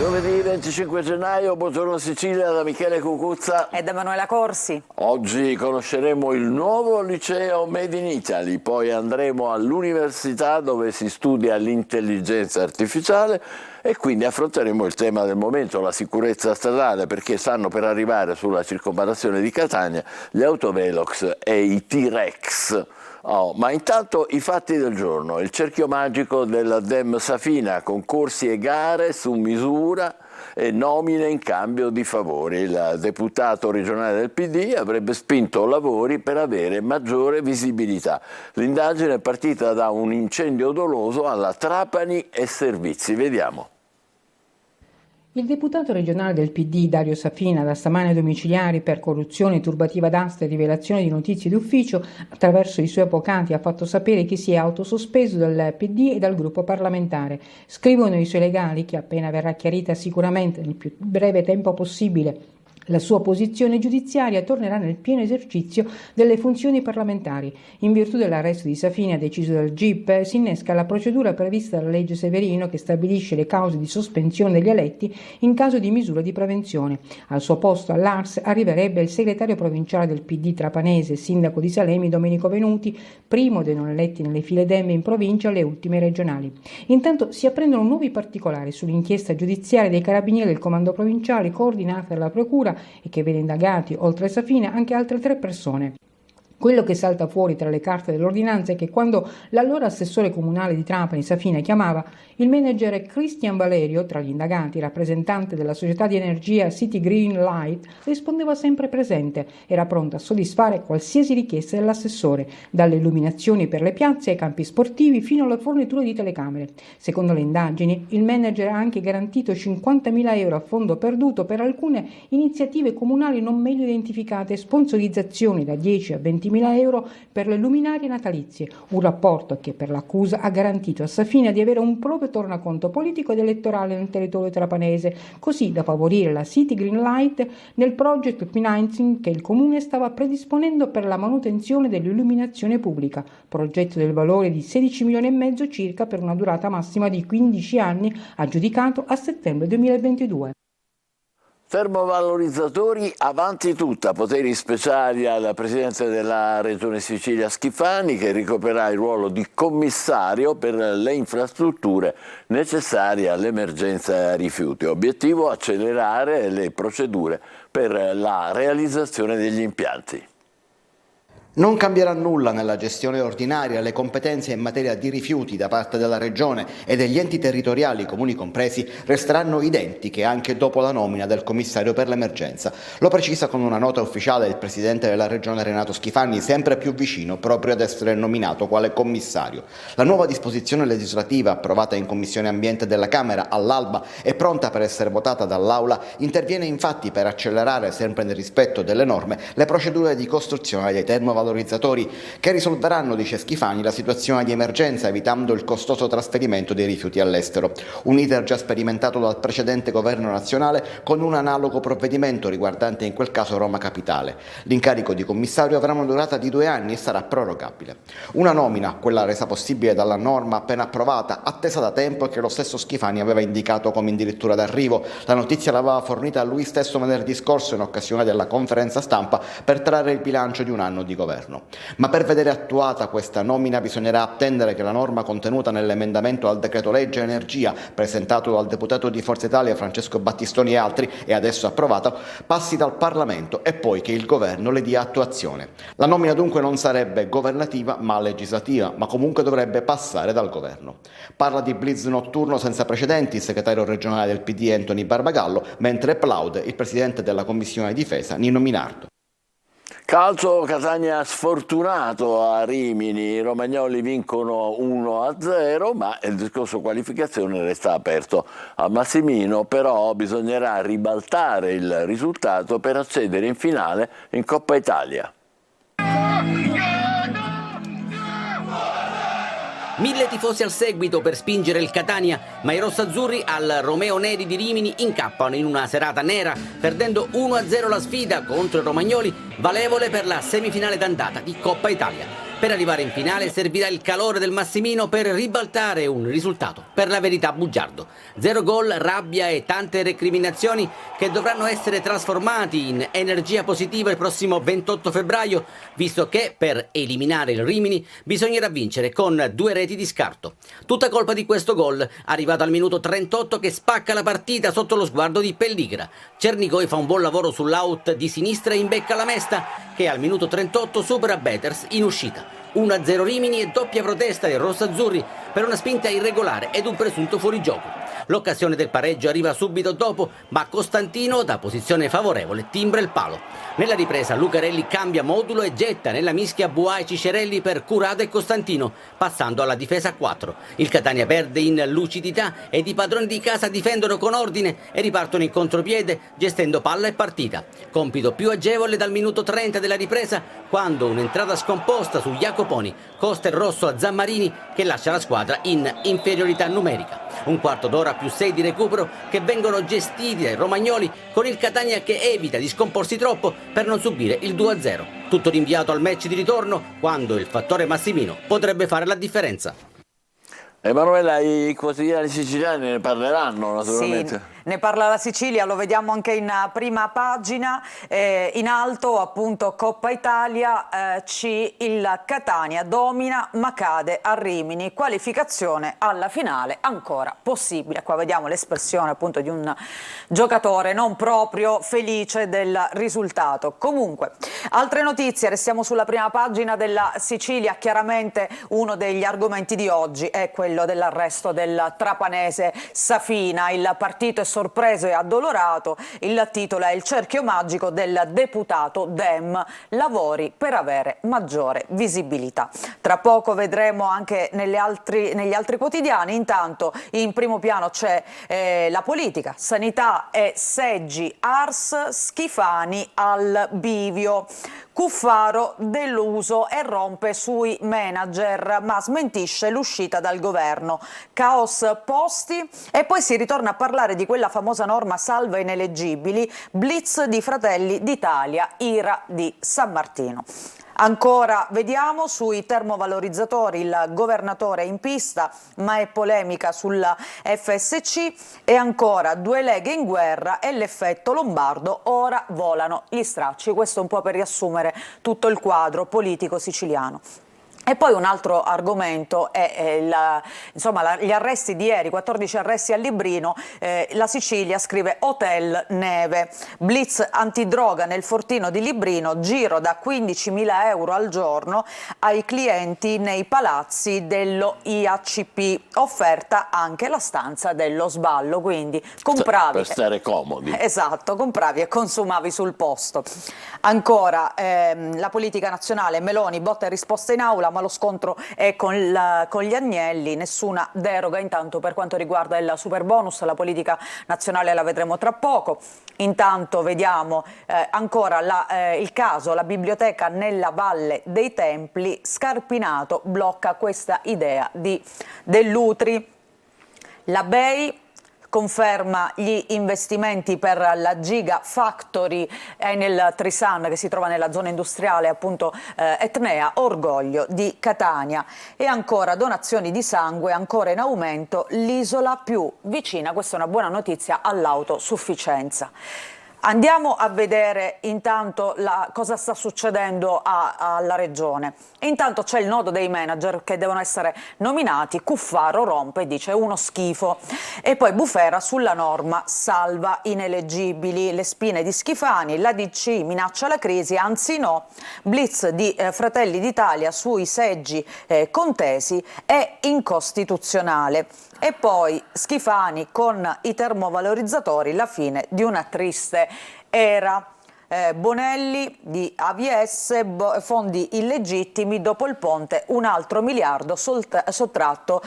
Giovedì 25 gennaio, buongiorno Sicilia da Michele Cucuzza e da Manuela Corsi. Oggi conosceremo il nuovo liceo Made in Italy, poi andremo all'università dove si studia l'intelligenza artificiale e quindi affronteremo il tema del momento, la sicurezza stradale, perché stanno per arrivare sulla circonvallazione di Catania gli autovelox e i T-Rex. Ma intanto i fatti del giorno, il cerchio magico della Dem Safina, concorsi e gare su misura e nomine in cambio di favori. Il deputato regionale del PD avrebbe spinto lavori per avere maggiore visibilità. L'indagine è partita da un incendio doloso alla Trapani e Servizi. Vediamo. Il deputato regionale del PD Dario Safina, da stamane ai domiciliari per corruzione, turbativa d'asta e rivelazione di notizie d'ufficio, attraverso i suoi avvocati ha fatto sapere che si è autosospeso dal PD e dal gruppo parlamentare. Scrivono i suoi legali che appena verrà chiarita sicuramente nel più breve tempo possibile la sua posizione giudiziaria, tornerà nel pieno esercizio delle funzioni parlamentari. In virtù dell'arresto di Safina deciso dal GIP, si innesca la procedura prevista dalla legge Severino che stabilisce le cause di sospensione degli eletti in caso di misura di prevenzione. Al suo posto all'Ars arriverebbe il segretario provinciale del PD trapanese, sindaco di Salemi Domenico Venuti, primo dei non eletti nelle file Dem in provincia alle ultime regionali. Intanto si apprendono nuovi particolari sull'inchiesta giudiziaria dei carabinieri del comando provinciale coordinata dalla procura e che vede indagati, oltre a Safina, anche altre 3 persone. Quello che salta fuori tra le carte dell'ordinanza è che quando l'allora assessore comunale di Trapani, Safina, chiamava il manager Cristian Valerio, tra gli indagati, rappresentante della società di energia City Green Light, rispondeva sempre presente, era pronto a soddisfare qualsiasi richiesta dell'assessore, dalle illuminazioni per le piazze ai campi sportivi fino alla fornitura di telecamere. Secondo le indagini, il manager ha anche garantito 50.000 euro a fondo perduto per alcune iniziative comunali non meglio identificate, sponsorizzazioni da 10 a 20.000 euro per le luminarie natalizie, un rapporto che per l'accusa ha garantito a Safina di avere un proprio tornaconto politico ed elettorale nel territorio trapanese, così da favorire la City Green Light nel project financing che il comune stava predisponendo per la manutenzione dell'illuminazione pubblica, progetto del valore di 16 milioni e mezzo circa per una durata massima di 15 anni, aggiudicato a settembre 2022. Termovalorizzatori avanti tutta, poteri speciali al Presidente della Regione Sicilia Schifani che ricoperà il ruolo di commissario per le infrastrutture necessarie all'emergenza rifiuti. Obiettivo: accelerare le procedure per la realizzazione degli impianti. Non cambierà nulla nella gestione ordinaria, le competenze in materia di rifiuti da parte della Regione e degli enti territoriali, comuni compresi, resteranno identiche anche dopo la nomina del commissario per l'emergenza. Lo precisa con una nota ufficiale il Presidente della Regione Renato Schifani, sempre più vicino proprio ad essere nominato quale commissario. La nuova disposizione legislativa approvata in Commissione Ambiente della Camera all'alba e pronta per essere votata dall'Aula interviene infatti per accelerare, sempre nel rispetto delle norme, le procedure di costruzione dei termovalorizzatori che risolveranno, dice Schifani, la situazione di emergenza evitando il costoso trasferimento dei rifiuti all'estero. Un iter già sperimentato dal precedente governo nazionale con un analogo provvedimento riguardante in quel caso Roma Capitale. L'incarico di commissario avrà una durata di 2 anni e sarà prorogabile. Una nomina, quella resa possibile dalla norma appena approvata, attesa da tempo e che lo stesso Schifani aveva indicato come addirittura d'arrivo. La notizia l'aveva fornita a lui stesso venerdì scorso in occasione della conferenza stampa per trarre il bilancio di un anno di governo. Ma per vedere attuata questa nomina bisognerà attendere che la norma contenuta nell'emendamento al decreto legge energia presentato dal deputato di Forza Italia Francesco Battistoni e altri e adesso approvato passi dal Parlamento e poi che il governo le dia attuazione. La nomina dunque non sarebbe governativa ma legislativa, ma comunque dovrebbe passare dal governo. Parla di blitz notturno senza precedenti il segretario regionale del PD Anthony Barbagallo, mentre applaude il presidente della Commissione Difesa Nino Minardo. Calcio, Catania sfortunato a Rimini, i romagnoli vincono 1-0, ma il discorso qualificazione resta aperto a Massimino, però bisognerà ribaltare il risultato per accedere in finale in Coppa Italia. 1000 tifosi al seguito per spingere il Catania, ma i rossazzurri al Romeo Neri di Rimini incappano in una serata nera, perdendo 1-0 la sfida contro i romagnoli, valevole per la semifinale d'andata di Coppa Italia. Per arrivare in finale servirà il calore del Massimino per ribaltare un risultato, per la verità bugiardo. 0 gol, rabbia e tante recriminazioni che dovranno essere trasformati in energia positiva il prossimo 28 febbraio, visto che per eliminare il Rimini bisognerà vincere con 2 reti di scarto. Tutta colpa di questo gol, arrivato al minuto 38 che spacca la partita sotto lo sguardo di Pelligra. Cernigoi fa un buon lavoro sull'out di sinistra e imbecca la Mesta, che al minuto 38 supera Betters in uscita. 1-0 Rimini e doppia protesta dei rossazzurri per una spinta irregolare ed un presunto fuorigioco. L'occasione del pareggio arriva subito dopo, ma Costantino, da posizione favorevole, timbra il palo. Nella ripresa Lucarelli cambia modulo e getta nella mischia Buai Cicerelli per Curado e Costantino, passando alla difesa a 4. Il Catania perde in lucidità ed i padroni di casa difendono con ordine e ripartono in contropiede, gestendo palla e partita. Compito più agevole dal minuto 30 della ripresa, quando un'entrata scomposta su Jacoponi costa il rosso a Zammarini, che lascia la squadra in inferiorità numerica. Un quarto d'ora più 6 di recupero che vengono gestiti dai romagnoli, con il Catania che evita di scomporsi troppo per non subire il 2-0. Tutto rinviato al match di ritorno, quando il fattore Massimino potrebbe fare la differenza. Emanuela, i quotidiani siciliani ne parleranno naturalmente. Sì, ne parla la Sicilia, lo vediamo anche in prima pagina. In alto, appunto, Coppa Italia, il Catania domina ma cade a Rimini, qualificazione alla finale ancora possibile. Qua vediamo l'espressione appunto di un giocatore non proprio felice del risultato. Comunque, altre notizie, restiamo sulla prima pagina della Sicilia. Chiaramente uno degli argomenti di oggi è quello dell'arresto del trapanese Safina. Il partito è sorpreso e addolorato. Il titolo è: il cerchio magico del deputato Dem, lavori per avere maggiore visibilità. Tra poco vedremo anche negli altri quotidiani. Intanto in primo piano c'è la politica, sanità e seggi, Ars, Schifani al bivio. Cuffaro deluso e rompe sui manager, ma smentisce l'uscita dal governo. Caos posti e poi si ritorna a parlare di quella famosa norma salva ineleggibili, blitz di Fratelli d'Italia, ira di San Martino. Ancora vediamo sui termovalorizzatori, il governatore in pista, ma è polemica sulla FSC, e ancora 2 leghe in guerra e l'effetto Lombardo, ora volano gli stracci. Questo un po' per riassumere tutto il quadro politico siciliano. E poi un altro argomento è gli arresti di ieri, 14 arresti a Librino. La Sicilia scrive hotel neve, blitz antidroga nel fortino di Librino, giro da 15.000 euro al giorno ai clienti nei palazzi dello IACP, offerta anche la stanza dello sballo, quindi compravi per stare comodi. Esatto, compravi e consumavi sul posto. Ancora la politica nazionale, Meloni botta e risposta in aula, ma lo scontro è con gli Agnelli, nessuna deroga intanto per quanto riguarda il superbonus. La politica nazionale la vedremo tra poco. Intanto vediamo ancora il caso, la biblioteca nella Valle dei Templi, Scarpinato blocca questa idea di Dell'Utri. La BEI conferma gli investimenti per la Gigafactory nel Trisan, che si trova nella zona industriale appunto etnea, orgoglio di Catania. E ancora donazioni di sangue, ancora in aumento, l'isola più vicina, questa è una buona notizia, all'autosufficienza. Andiamo a vedere intanto cosa sta succedendo alla regione. Intanto c'è il nodo dei manager che devono essere nominati. Cuffaro rompe e dice uno schifo. E poi Bufera sulla norma salva ineleggibili, le spine di Schifani, l'ADC minaccia la crisi, anzi no, blitz di Fratelli d'Italia sui seggi contesi è incostituzionale. E poi Schifani con i termovalorizzatori, la fine di una triste era. Bonelli di AVS, fondi illegittimi dopo il ponte, un altro miliardo sottratto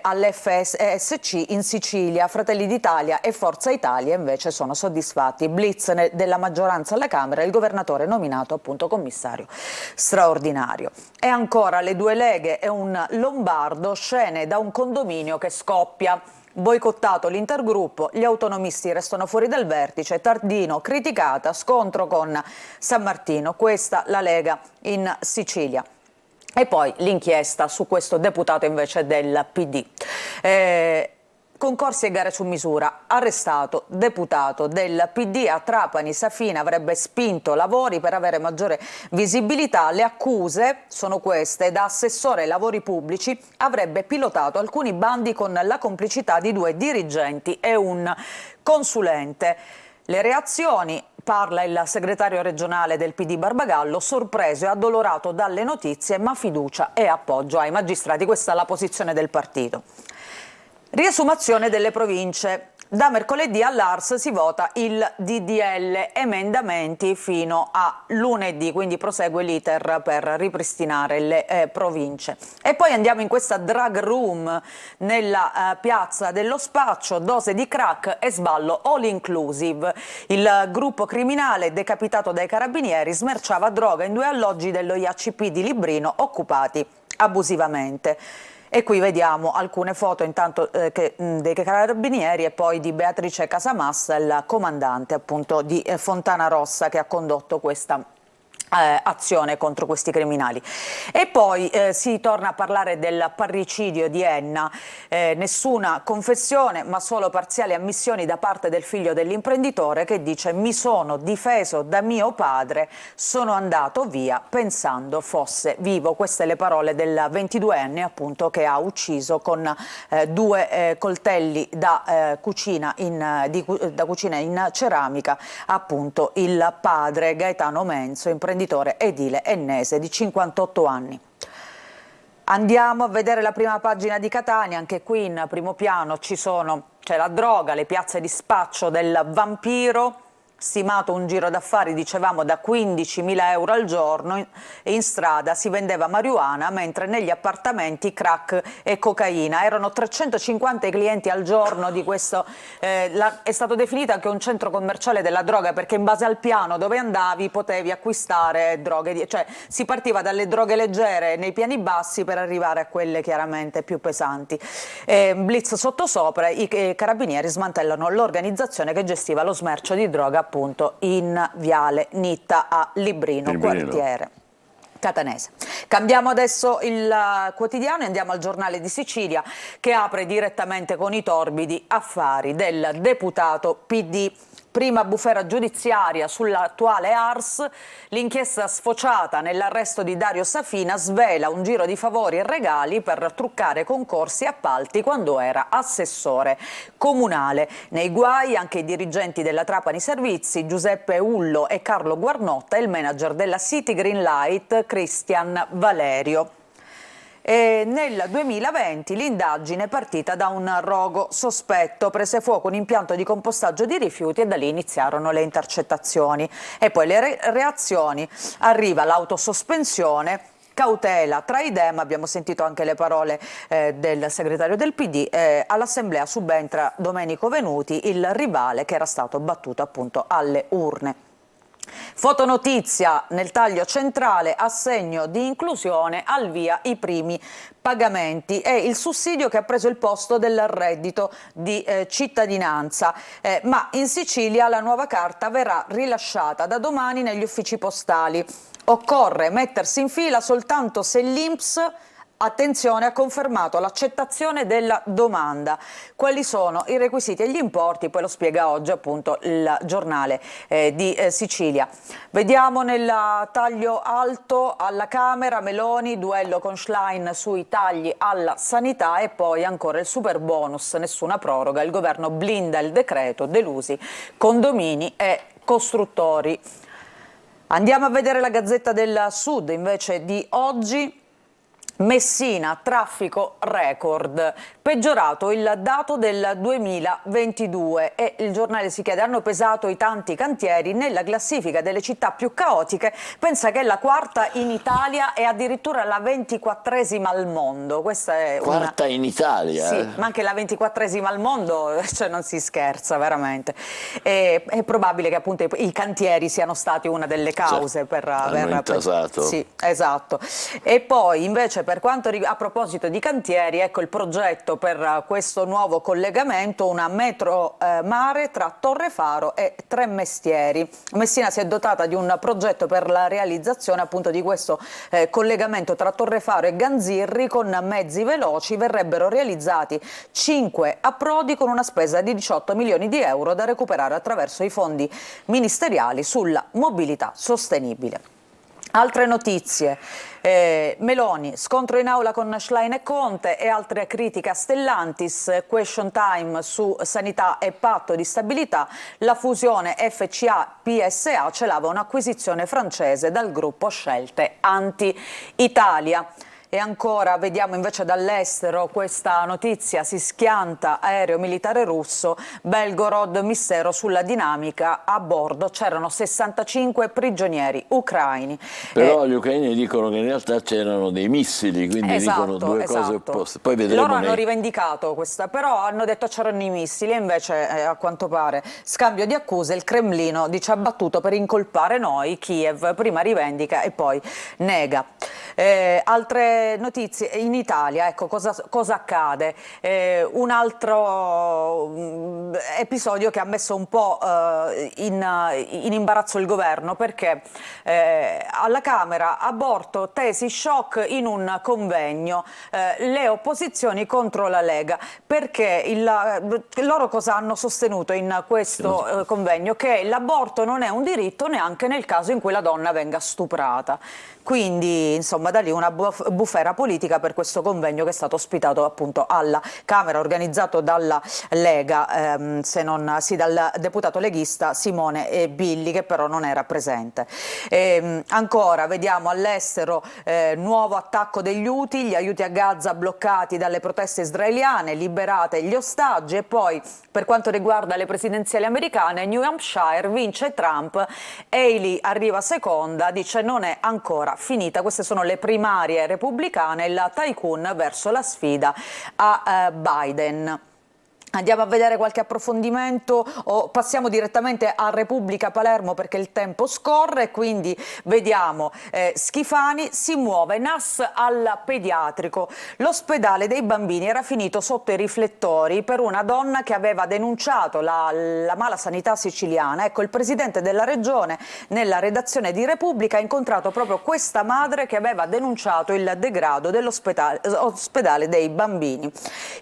all'FSC in Sicilia. Fratelli d'Italia e Forza Italia invece sono soddisfatti. Blitz della maggioranza alla Camera, il governatore nominato appunto commissario straordinario. E ancora le 2 leghe e un lombardo, scene da un condominio che scoppia. Boicottato l'intergruppo, gli autonomisti restano fuori dal vertice, Tardino criticata, scontro con San Martino, questa la Lega in Sicilia. E poi l'inchiesta su questo deputato invece del PD. Concorsi e gare su misura, arrestato deputato del PD a Trapani. Safina avrebbe spinto lavori per avere maggiore visibilità. Le accuse sono queste: da assessore ai lavori pubblici avrebbe pilotato alcuni bandi con la complicità di 2 dirigenti e un consulente. Le reazioni: parla il segretario regionale del PD Barbagallo, sorpreso e addolorato dalle notizie, ma fiducia e appoggio ai magistrati. Questa è la posizione del partito. Riesumazione delle province. Da mercoledì all'Ars si vota il DDL, emendamenti fino a lunedì, quindi prosegue l'iter per ripristinare le province. E poi andiamo in questa drag room nella piazza dello Spaccio, dose di crack e sballo all inclusive. Il gruppo criminale decapitato dai carabinieri smerciava droga in 2 alloggi dello IACP di Librino occupati abusivamente. E qui vediamo alcune foto intanto dei carabinieri e poi di Beatrice Casamassa, il comandante appunto di Fontana Rossa, che ha condotto questa azione contro questi criminali. E poi si torna a parlare del parricidio di Enna, nessuna confessione ma solo parziali ammissioni da parte del figlio dell'imprenditore, che dice: mi sono difeso da mio padre, sono andato via pensando fosse vivo. Queste le parole del 22enne appunto, che ha ucciso con 2 coltelli da cucina in ceramica appunto il padre Gaetano Menzo, imprenditore edile ennese di 58 anni. Andiamo a vedere la prima pagina di Catania. Anche qui in primo piano c'è la droga, le piazze di spaccio del vampiro, stimato un giro d'affari, dicevamo, da 15.000 euro al giorno, e in strada si vendeva marijuana, mentre negli appartamenti crack e cocaina. Erano 350 i clienti al giorno di questo, è stato definito anche un centro commerciale della droga, perché in base al piano dove andavi potevi acquistare droghe, cioè si partiva dalle droghe leggere nei piani bassi per arrivare a quelle chiaramente più pesanti. Blitz sottosopra, i carabinieri smantellano l'organizzazione che gestiva lo smercio di droga appunto in Viale Nitta a Librino. Quartiere catanese. Cambiamo adesso il quotidiano e andiamo al Giornale di Sicilia, che apre direttamente con i torbidi affari del deputato PD. Prima bufera giudiziaria sull'attuale ARS, l'inchiesta sfociata nell'arresto di Dario Safina svela un giro di favori e regali per truccare concorsi e appalti quando era assessore comunale. Nei guai anche i dirigenti della Trapani Servizi, Giuseppe Ullo e Carlo Guarnotta, e il manager della City Green Light, Cristian Valerio. E nel 2020 l'indagine è partita da un rogo sospetto, prese fuoco un impianto di compostaggio di rifiuti e da lì iniziarono le intercettazioni. E poi le reazioni: arriva l'autosospensione, cautela tra i dem, abbiamo sentito anche le parole del segretario del PD, all'assemblea subentra Domenico Venuti, il rivale che era stato battuto appunto alle urne. Fotonotizia nel taglio centrale: assegno di inclusione, al via i primi pagamenti. È il sussidio che ha preso il posto del reddito di cittadinanza, ma in Sicilia la nuova carta verrà rilasciata da domani negli uffici postali. Occorre mettersi in fila soltanto se l'INPS, attenzione, ha confermato l'accettazione della domanda. Quali sono i requisiti e gli importi? Poi lo spiega oggi appunto il Giornale di Sicilia. Vediamo nel taglio alto: alla Camera Meloni, duello con Schlein sui tagli alla sanità, e poi ancora il super bonus, nessuna proroga, il governo blinda il decreto, delusi condomini e costruttori. Andiamo a vedere la Gazzetta del Sud invece di oggi. Messina, traffico record, peggiorato il dato del 2022, e il giornale si chiede: hanno pesato i tanti cantieri nella classifica delle città più caotiche? Pensa che è la 4ª in Italia e addirittura la 24ª al mondo. Questa è quarta in Italia? Sì, ma anche la 24ª al mondo, cioè non si scherza veramente. È probabile che appunto i cantieri siano stati una delle cause per aver intasato. Sì, esatto. E poi invece invece per quanto a proposito di cantieri, ecco il progetto per questo nuovo collegamento, una metro mare tra Torrefaro e Tremestieri. Messina si è dotata di un progetto per la realizzazione appunto di questo collegamento tra Torrefaro e Ganzirri con mezzi veloci. Verrebbero realizzati 5 approdi con una spesa di 18 milioni di euro da recuperare attraverso i fondi ministeriali sulla mobilità sostenibile. Altre notizie, Meloni, scontro in aula con Schlein e Conte e altre critiche a Stellantis, question time su sanità e patto di stabilità, la fusione FCA-PSA celava un'acquisizione francese dal gruppo Scelte Anti-Italia. E ancora vediamo invece dall'estero questa notizia, si schianta aereo militare russo, Belgorod, mistero sulla dinamica, a bordo c'erano 65 prigionieri ucraini. Però gli ucraini dicono che in realtà c'erano dei missili, quindi dicono due cose opposte. Poi vedremo. Loro hanno rivendicato questa, però hanno detto c'erano i missili e invece a quanto pare scambio di accuse, il Cremlino dice abbattuto per incolpare noi, Kiev prima rivendica e poi nega. Altre notizie in Italia, ecco cosa accade, un altro episodio che ha messo un po' in imbarazzo il governo, perché alla Camera aborto, tesi shock in un convegno, le opposizioni contro la Lega, perché loro cosa hanno sostenuto in questo convegno? Che l'aborto non è un diritto neanche nel caso in cui la donna venga stuprata. Quindi insomma da lì una bufera politica per questo convegno che è stato ospitato appunto alla Camera, organizzato dalla Lega, dal deputato leghista Simone Billi, che però non era presente. Ancora vediamo all'estero nuovo attacco degli Houthi, gli aiuti a Gaza bloccati dalle proteste israeliane, liberate gli ostaggi. E poi per quanto riguarda le presidenziali americane, New Hampshire vince Trump, Haley arriva seconda, dice non è ancora finita. Queste sono le primarie repubblicane, il tycoon verso la sfida a Biden. Andiamo a vedere qualche approfondimento o passiamo direttamente a Repubblica Palermo perché il tempo scorre, quindi vediamo Schifani si muove, NAS al pediatrico. L'ospedale dei bambini era finito sotto i riflettori per una donna che aveva denunciato la mala sanità siciliana. Ecco, il presidente della regione nella redazione di Repubblica ha incontrato proprio questa madre che aveva denunciato il degrado dell'ospedale dei bambini.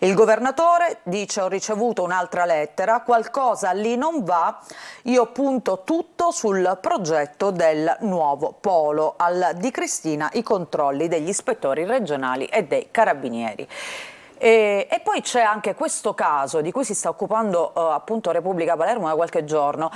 Il governatore dice: ho ricevuto un'altra lettera, qualcosa lì non va, io punto tutto sul progetto del nuovo polo, al Di Cristina i controlli degli ispettori regionali e dei carabinieri. E poi c'è anche questo caso di cui si sta occupando appunto Repubblica Palermo da qualche giorno,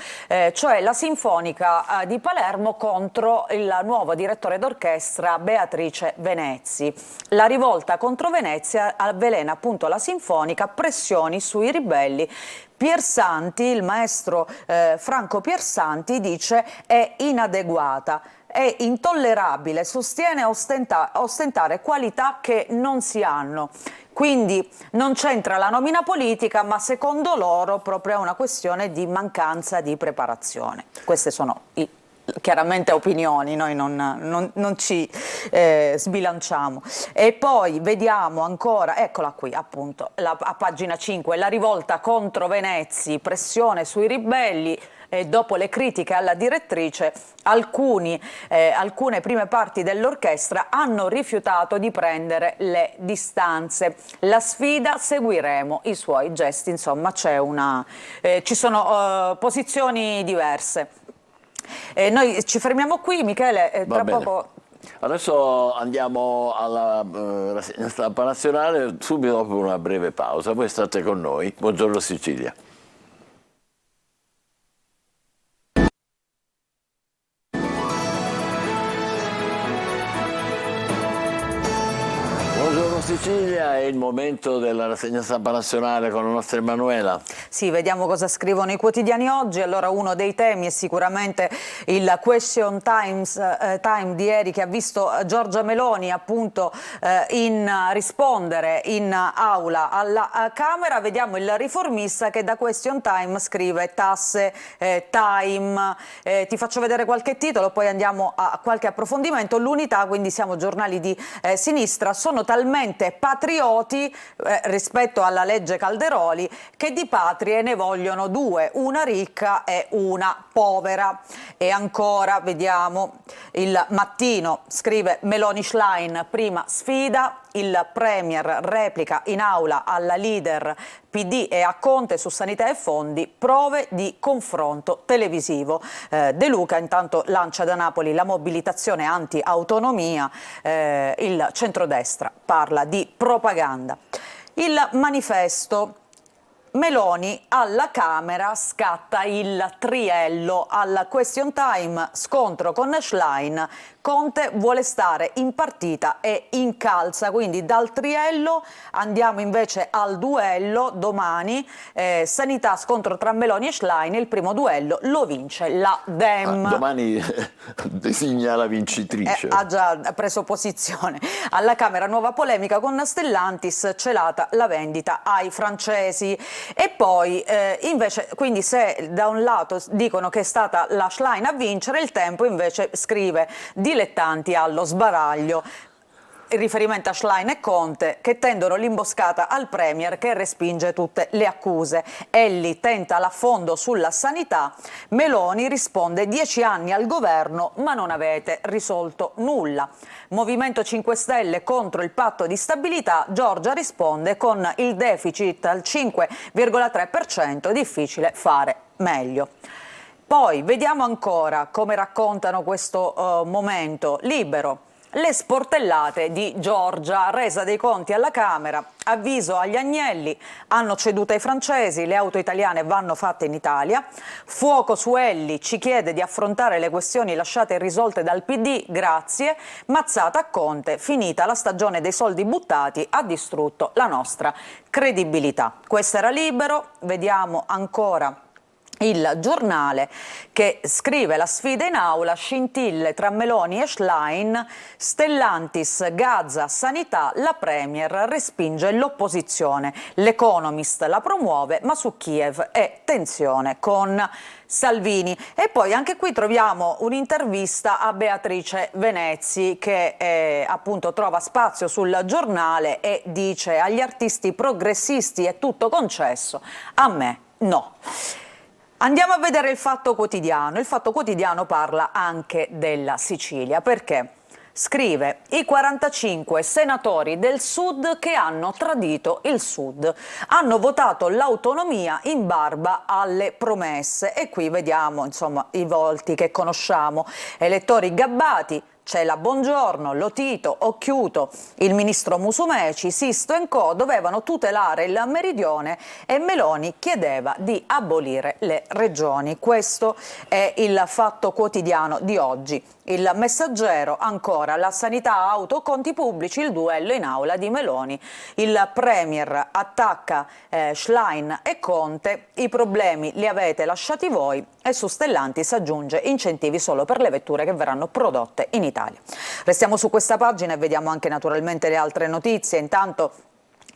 cioè la Sinfonica di Palermo contro il nuovo direttore d'orchestra Beatrice Venezzi. La rivolta contro Venezia avvelena appunto la Sinfonica, pressioni sui ribelli. Piersanti, il maestro Franco Piersanti, dice è inadeguata. È intollerabile, sostiene ostentare qualità che non si hanno. Quindi non c'entra la nomina politica, ma secondo loro proprio è una questione di mancanza di preparazione. Queste sono chiaramente opinioni, noi non ci sbilanciamo. E poi vediamo ancora, eccola qui appunto, a pagina 5, la rivolta contro Venezzi, pressione sui ribelli. Dopo le critiche alla direttrice, alcune prime parti dell'orchestra hanno rifiutato di prendere le distanze. La sfida, seguiremo i suoi gesti, insomma ci sono posizioni diverse. Noi ci fermiamo qui, Michele, tra poco... Adesso andiamo alla stampa nazionale, subito dopo una breve pausa. Voi state con noi. Buongiorno Sicilia. Sicilia è il momento della rassegna stampa nazionale con la nostra Emanuela. Sì, vediamo cosa scrivono i quotidiani oggi. Allora, uno dei temi è sicuramente il question time di ieri, che ha visto Giorgia Meloni appunto rispondere in aula alla Camera. Vediamo il Riformista che da question time scrive tasse time. Ti faccio vedere qualche titolo, poi andiamo a qualche approfondimento. L'Unità, quindi siamo giornali di sinistra, sono talmente patrioti rispetto alla legge Calderoli che di patrie ne vogliono due, una ricca e una povera. E ancora vediamo il Mattino, scrive Meloni Schlein, prima sfida, il Premier replica in aula alla leader PD e a Conte su sanità e fondi, prove di confronto televisivo. De Luca intanto lancia da Napoli la mobilitazione anti-autonomia, il centrodestra parla di propaganda. Il Manifesto, Meloni alla Camera scatta il triello, al question time scontro con Schlein, Conte vuole stare in partita e incalza, quindi dal triello andiamo invece al duello domani, sanità scontro tra Meloni e Schlein, il primo duello lo vince la Dem. Domani designa la vincitrice. Ha già preso posizione. Alla Camera nuova polemica con Stellantis, celata la vendita ai francesi. E poi invece, quindi se da un lato dicono che è stata la Schlein a vincere, il Tempo invece scrive dilettanti allo sbaraglio. Il riferimento a Schlein e Conte che tendono l'imboscata al Premier che respinge tutte le accuse. Elli tenta l'affondo sulla sanità, Meloni risponde 10 anni al governo ma non avete risolto nulla. Movimento 5 Stelle contro il patto di stabilità, Giorgia risponde con il deficit al 5,3%, difficile fare meglio. Poi vediamo ancora come raccontano questo momento. Libero. Le sportellate di Giorgia, resa dei conti alla Camera, avviso agli Agnelli, hanno ceduto ai francesi, le auto italiane vanno fatte in Italia, fuoco su Elli, ci chiede di affrontare le questioni lasciate irrisolte dal PD, grazie, mazzata a Conte, finita la stagione dei soldi buttati, ha distrutto la nostra credibilità. Questo era Libero, vediamo ancora il Giornale che scrive la sfida in aula, scintille tra Meloni e Schlein, Stellantis, Gaza, sanità, la Premier respinge l'opposizione, l'Economist la promuove ma su Kiev è tensione con Salvini. E poi anche qui troviamo un'intervista a Beatrice Venezzi che appunto trova spazio sul Giornale e dice agli artisti progressisti è tutto concesso, a me no. Andiamo a vedere il Fatto Quotidiano. Il Fatto Quotidiano parla anche della Sicilia, perché scrive i 45 senatori del Sud che hanno tradito il Sud, hanno votato l'autonomia in barba alle promesse e qui vediamo insomma i volti che conosciamo, elettori gabbati. C'è la Bongiorno, Lotito, Occhiuto, il ministro Musumeci, Sisto e Co. dovevano tutelare il meridione e Meloni chiedeva di abolire le regioni. Questo è il Fatto Quotidiano di oggi. Il Messaggero ancora, la sanità, auto, conti pubblici, il duello in aula di Meloni. Il Premier attacca Schlein e Conte, i problemi li avete lasciati voi e su Stellantis aggiunge incentivi solo per le vetture che verranno prodotte in Italia. Restiamo su questa pagina e vediamo anche naturalmente le altre notizie. Intanto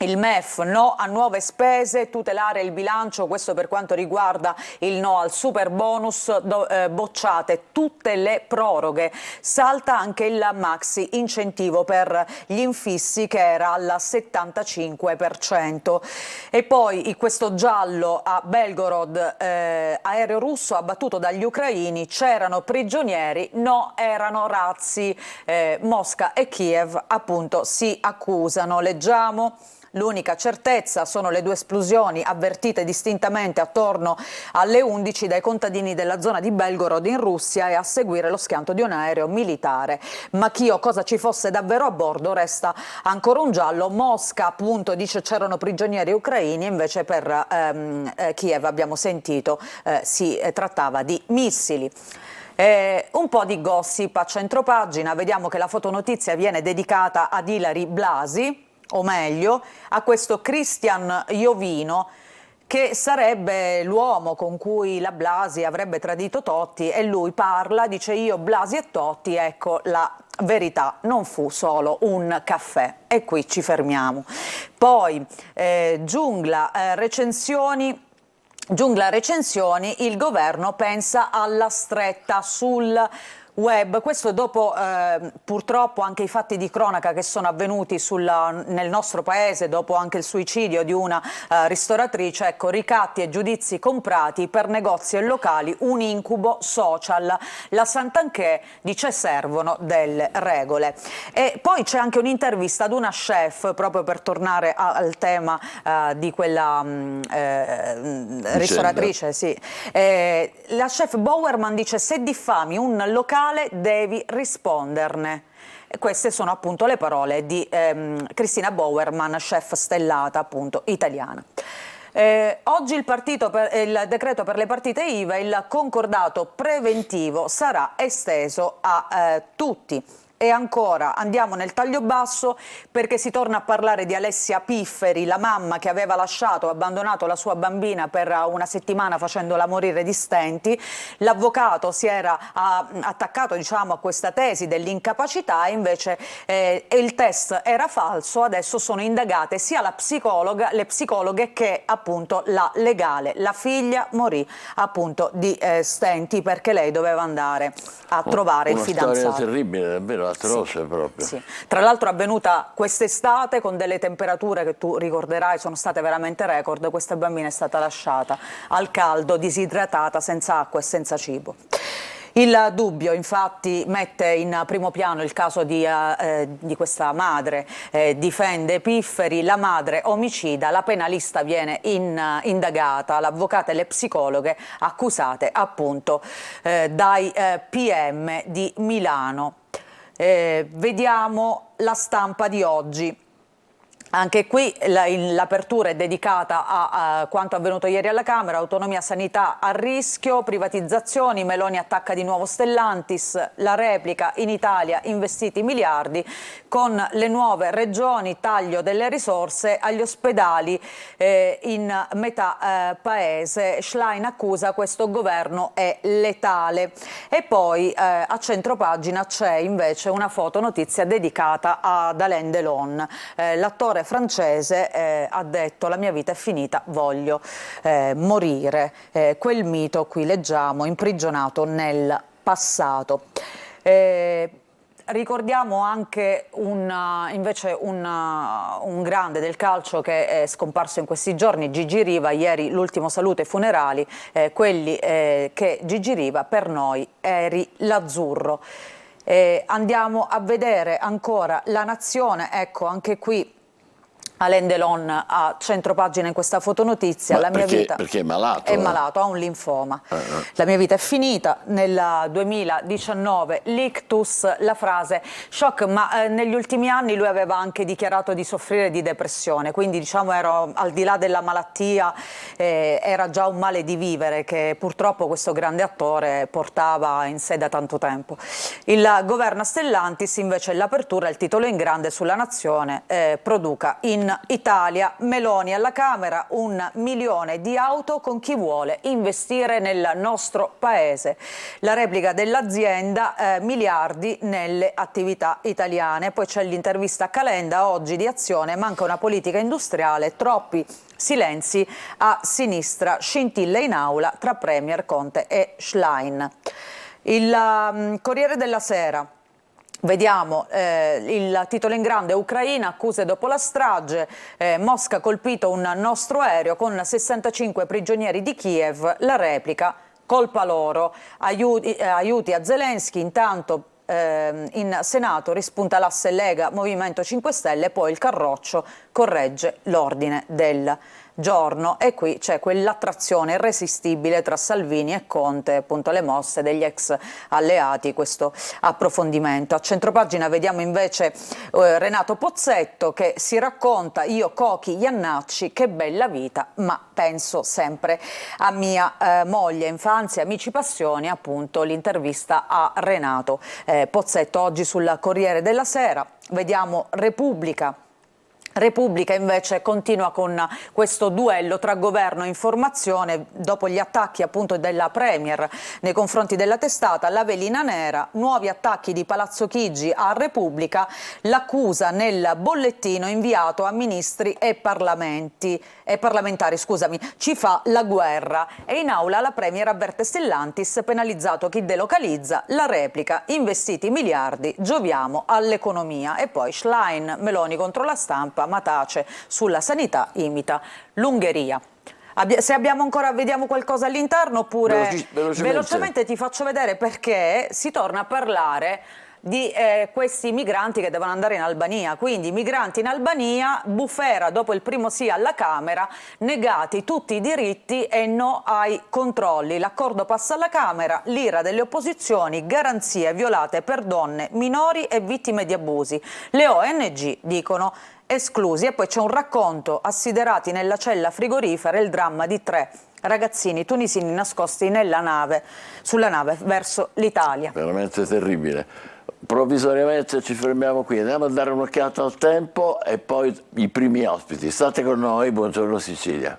il MEF, no a nuove spese, tutelare il bilancio, questo per quanto riguarda il no al super bonus, bocciate tutte le proroghe, salta anche il maxi incentivo per gli infissi che era al 75%. E poi questo giallo a Belgorod, aereo russo abbattuto dagli ucraini, c'erano prigionieri, no erano razzi, Mosca e Kiev appunto si accusano, leggiamo. L'unica certezza sono le due esplosioni avvertite distintamente attorno alle 11 dai contadini della zona di Belgorod in Russia e a seguire lo schianto di un aereo militare. Ma chi o cosa ci fosse davvero a bordo resta ancora un giallo. Mosca appunto dice c'erano prigionieri ucraini, invece per Kiev abbiamo sentito si trattava di missili. Un po' di gossip a centropagina, vediamo che la fotonotizia viene dedicata ad Ilary Blasi. o meglio a questo Christian Jovino, che sarebbe l'uomo con cui la Blasi avrebbe tradito Totti, e lui parla, dice: io, Blasi e Totti, ecco la verità, non fu solo un caffè. E qui ci fermiamo. Poi Giungla recensioni, il governo pensa alla stretta sul web. Questo dopo purtroppo anche i fatti di cronaca che sono avvenuti nel nostro paese, dopo anche il suicidio di una ristoratrice. Ecco, ricatti e giudizi comprati per negozi e locali, un incubo social. La Santanchè dice servono delle regole. E poi c'è anche un'intervista ad una chef, proprio per tornare al tema di quella ristoratrice. Sì. La chef Bowerman dice: se diffami un locale devi risponderne. E queste sono appunto le parole di Cristina Bowerman, chef stellata appunto italiana. Oggi il decreto per le partite IVA, il concordato preventivo sarà esteso a tutti. E ancora andiamo nel taglio basso, perché si torna a parlare di Alessia Pifferi, la mamma che aveva abbandonato la sua bambina per una settimana facendola morire di stenti. L'avvocato si era attaccato, diciamo, a questa tesi dell'incapacità, e invece il test era falso. Adesso sono indagate sia le psicologhe che appunto la legale. La figlia morì appunto di stenti perché lei doveva andare a trovare il fidanzato. Una storia terribile, davvero atroce, sì, proprio. Sì. Tra l'altro avvenuta quest'estate con delle temperature che tu ricorderai sono state veramente record. Questa bambina è stata lasciata al caldo, disidratata, senza acqua e senza cibo. Il Dubbio infatti mette in primo piano il caso di questa madre, difende Pifferi, la madre omicida, la penalista viene indagata, l'avvocata e le psicologhe accusate appunto dai PM di Milano. Vediamo La Stampa di oggi. Anche qui l'apertura è dedicata a quanto avvenuto ieri alla Camera: autonomia, sanità a rischio, privatizzazioni, Meloni attacca di nuovo Stellantis, la replica, in Italia investiti miliardi, con le nuove regioni, taglio delle risorse agli ospedali in metà paese, Schlein accusa questo governo è letale. E poi a centropagina c'è invece una fotonotizia dedicata ad Alain Delon, l'attore francese ha detto: la mia vita è finita, voglio morire. Quel mito, qui leggiamo, imprigionato nel passato. Ricordiamo anche invece un grande del calcio che è scomparso in questi giorni, Gigi Riva. Ieri l'ultimo saluto ai funerali, quelli che Gigi Riva per noi eri l'azzurro. Andiamo a vedere ancora La Nazione. Ecco, anche qui Alain Delon a centropagina in questa fotonotizia. La mia vita perché è malato? È malato, ha un linfoma. La mia vita è finita. Nel 2019 l'ictus, la frase shock, ma negli ultimi anni lui aveva anche dichiarato di soffrire di depressione, quindi diciamo al di là della malattia era già un male di vivere che purtroppo questo grande attore portava in sé da tanto tempo. Il governo Stellantis invece, l'apertura, il titolo in grande sulla Nazione, produca in Italia, Meloni alla Camera, 1 milione di auto con chi vuole investire nel nostro paese. La replica dell'azienda, miliardi nelle attività italiane. Poi c'è l'intervista a Calenda oggi di Azione, manca una politica industriale, troppi silenzi a sinistra, scintille in aula tra Premier Conte e Schlein. Il Corriere della Sera. Vediamo il titolo in grande: Ucraina, accuse dopo la strage, Mosca ha colpito un nostro aereo con 65 prigionieri di Kiev, la replica, colpa loro, aiuti a Zelensky. Intanto in Senato rispunta l'asse Lega Movimento 5 Stelle, poi il Carroccio corregge l'ordine del giorno. E qui c'è quell'attrazione irresistibile tra Salvini e Conte, appunto le mosse degli ex alleati, questo approfondimento. A centropagina vediamo invece Renato Pozzetto che si racconta: io, Cochi, Iannacci, che bella vita, ma penso sempre a mia moglie, infanzia, amici, passioni. Appunto l'intervista a Renato Pozzetto oggi sul Corriere della Sera. Vediamo Repubblica. Repubblica invece continua con questo duello tra governo e informazione dopo gli attacchi appunto della Premier nei confronti della testata, la velina nera, nuovi attacchi di Palazzo Chigi a Repubblica, l'accusa nel bollettino inviato a ministri e parlamentari, ci fa la guerra, e in aula la Premier avverte Stellantis, penalizzato chi delocalizza, la replica, investiti miliardi, gioviamo all'economia. E poi Schlein, Meloni contro la stampa, ma tace sulla sanità, imita l'Ungheria. Se abbiamo ancora, vediamo qualcosa all'interno, oppure velocemente ti faccio vedere, perché si torna a parlare di questi migranti che devono andare in Albania. Quindi migranti in Albania, bufera dopo il primo sì alla Camera, negati tutti i diritti e no ai controlli. L'accordo passa alla Camera, l'ira delle opposizioni, garanzie violate per donne, minori e vittime di abusi. Le ONG dicono esclusi. E poi c'è un racconto: assiderati nella cella frigorifera, il dramma di 3 ragazzini tunisini nascosti sulla nave verso l'Italia. Veramente terribile. Provvisoriamente ci fermiamo qui, andiamo a dare un'occhiata al tempo e poi i primi ospiti. State con noi, buongiorno Sicilia.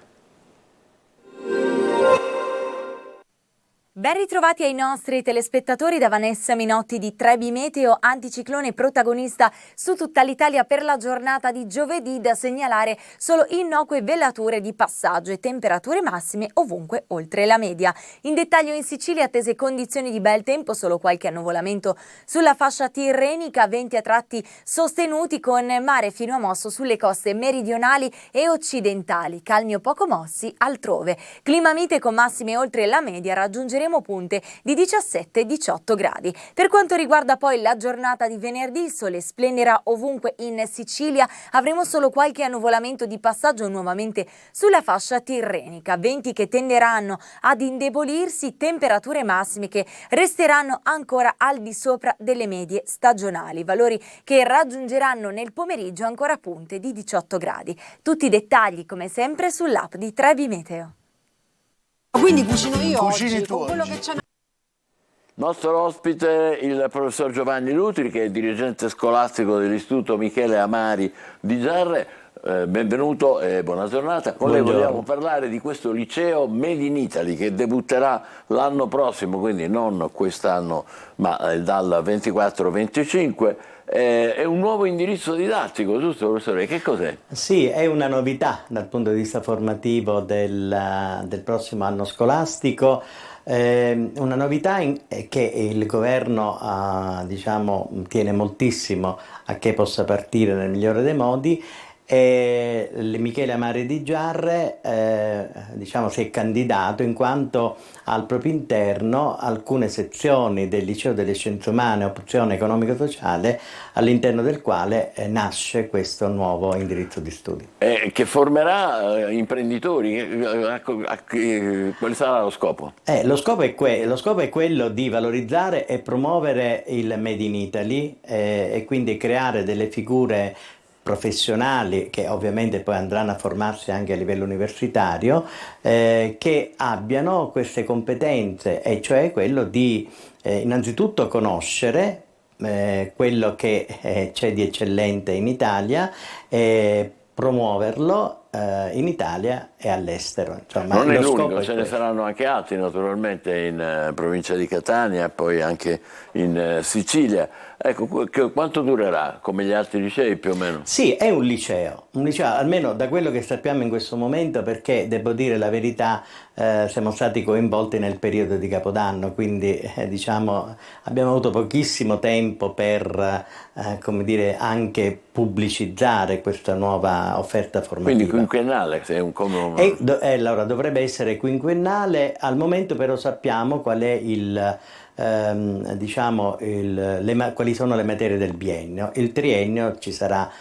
Ben ritrovati ai nostri telespettatori da Vanessa Minotti di Trebi Meteo, anticiclone protagonista su tutta l'Italia per la giornata di giovedì, da segnalare solo innocue velature di passaggio e temperature massime ovunque oltre la media. In dettaglio in Sicilia attese condizioni di bel tempo, solo qualche annuvolamento sulla fascia tirrenica, venti a tratti sostenuti con mare fino a mosso sulle coste meridionali e occidentali, calmi o poco mossi altrove. Clima mite con massime oltre la media, raggiungeremo punte di 17-18 gradi. Per quanto riguarda poi la giornata di venerdì, il sole splenderà ovunque in Sicilia, avremo solo qualche annuvolamento di passaggio nuovamente sulla fascia tirrenica, venti che tenderanno ad indebolirsi, temperature massime che resteranno ancora al di sopra delle medie stagionali, valori che raggiungeranno nel pomeriggio ancora punte di 18 gradi. Tutti i dettagli come sempre sull'app di Trebi Meteo. Quindi cucino io Cucini tu oggi. Nostro ospite il professor Giovanni Lutri, che è dirigente scolastico dell'Istituto Michele Amari di Giarre. Benvenuto e buona giornata. Con lei vogliamo parlare di questo liceo Made in Italy che debutterà l'anno prossimo, quindi non quest'anno ma dal 24-25. È un nuovo indirizzo didattico, giusto professore? Che cos'è? Sì, è una novità dal punto di vista formativo del prossimo anno scolastico. Una novità che il governo diciamo, tiene moltissimo a che possa partire nel migliore dei modi. Il Michele Amari di Giarre diciamo, si è candidato in quanto ha al proprio interno alcune sezioni del Liceo delle Scienze Umane, opzione economico-sociale, all'interno del quale nasce questo nuovo indirizzo di studi. Che formerà imprenditori, quale sarà lo scopo? Lo scopo è quello di valorizzare e promuovere il Made in Italy e quindi creare delle figure professionali che ovviamente poi andranno a formarsi anche a livello universitario, che abbiano queste competenze, e cioè quello di innanzitutto conoscere quello che c'è di eccellente in Italia, promuoverlo in Italia e all'estero. Insomma, non è l'unico, ce ne saranno anche altri naturalmente in provincia di Catania e poi anche in Sicilia. Ecco, quanto durerà, come gli altri licei più o meno? Sì, è un liceo, almeno da quello che sappiamo in questo momento, perché devo dire la verità, siamo stati coinvolti nel periodo di Capodanno, quindi diciamo abbiamo avuto pochissimo tempo per come dire, anche pubblicizzare questa nuova offerta formativa. Quindi quinquennale, allora dovrebbe essere quinquennale. Al momento però sappiamo qual è quali sono le materie del biennio. Il triennio ci sarà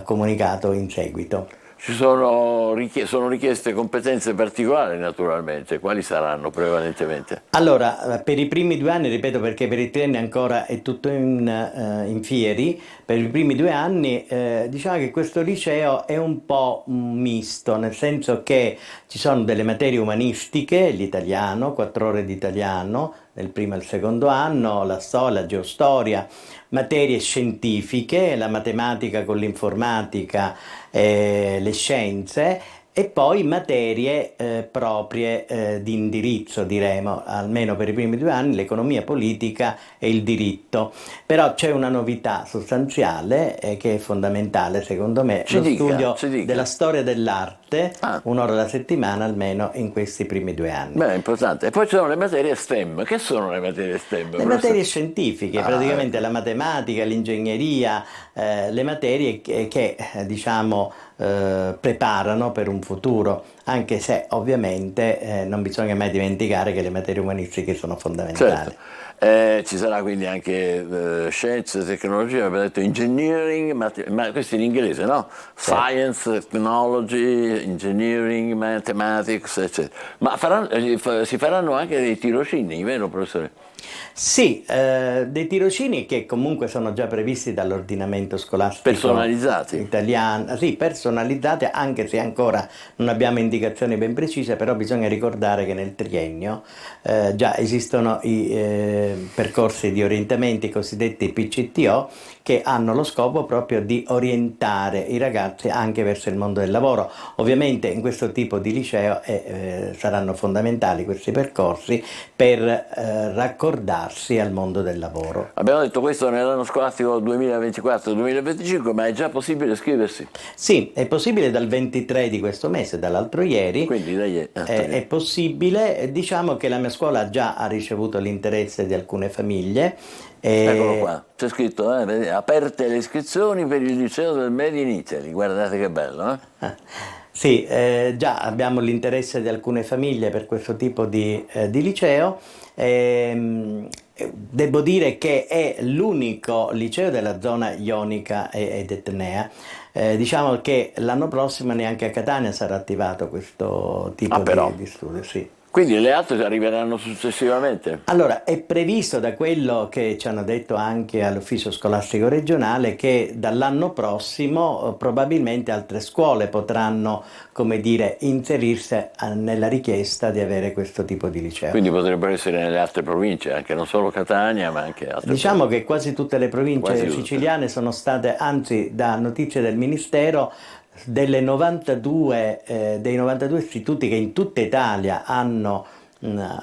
comunicato in seguito. Sono richieste competenze particolari naturalmente, quali saranno prevalentemente? Allora, per i primi 2 anni, ripeto perché per i trienni ancora è tutto in fieri, per i primi 2 anni diciamo che questo liceo è un po' misto, nel senso che ci sono delle materie umanistiche, l'italiano, 4 ore di italiano, nel primo e il secondo anno, la storia, la geostoria, materie scientifiche, la matematica con l'informatica, le scienze, e poi materie proprie di indirizzo, diremo, almeno per i primi 2 anni, l'economia politica e il diritto. Però c'è una novità sostanziale che è fondamentale, secondo me, Ci dica. della storia dell'arte, Ah. 1 ora alla settimana almeno in questi primi 2 anni. Beh, è importante. E poi ci sono le materie STEM. Che sono le materie STEM? Le materie scientifiche, praticamente ecco. la matematica, l'ingegneria, le materie che diciamo preparano per un futuro, anche se ovviamente non bisogna mai dimenticare che le materie umanistiche sono fondamentali. Certo. Ci sarà quindi anche scienze, tecnologia, abbiamo detto engineering, ma questo in inglese, no? Science, technology, engineering, mathematics, eccetera. Ma si faranno anche dei tirocini, vero professore? Sì, dei tirocini che comunque sono già previsti dall'ordinamento scolastico Personalizzati. italiano, sì, personalizzati, anche se ancora non abbiamo indicazioni ben precise, però bisogna ricordare che nel triennio già esistono i percorsi di orientamento, i cosiddetti PCTO, che hanno lo scopo proprio di orientare i ragazzi anche verso il mondo del lavoro. Ovviamente in questo tipo di liceo saranno fondamentali questi percorsi per raccordarsi al mondo del lavoro. Abbiamo detto questo nell'anno scolastico 2024-2025, ma è già possibile iscriversi? Sì, è possibile dal 23 di questo mese, dall'altro ieri. Quindi È possibile, diciamo che la mia scuola già ha ricevuto l'interesse di alcune famiglie. Eccolo qua, c'è scritto, vedete, aperte le iscrizioni per il liceo del Made in Italy, guardate che bello, Sì, già abbiamo l'interesse di alcune famiglie per questo tipo di liceo. Devo dire che è l'unico liceo della zona ionica ed etnea. Diciamo che l'anno prossimo neanche a Catania sarà attivato questo tipo di studio. Sì. Quindi le altre arriveranno successivamente? Allora, è previsto da quello che ci hanno detto anche all'ufficio scolastico regionale che dall'anno prossimo probabilmente altre scuole potranno, come dire, inserirsi nella richiesta di avere questo tipo di liceo. Quindi potrebbero essere nelle altre province, anche non solo Catania, ma anche altre. Diciamo che quasi tutte le province siciliane sono state, anzi da notizie del Ministero, dei 92 istituti che in tutta Italia hanno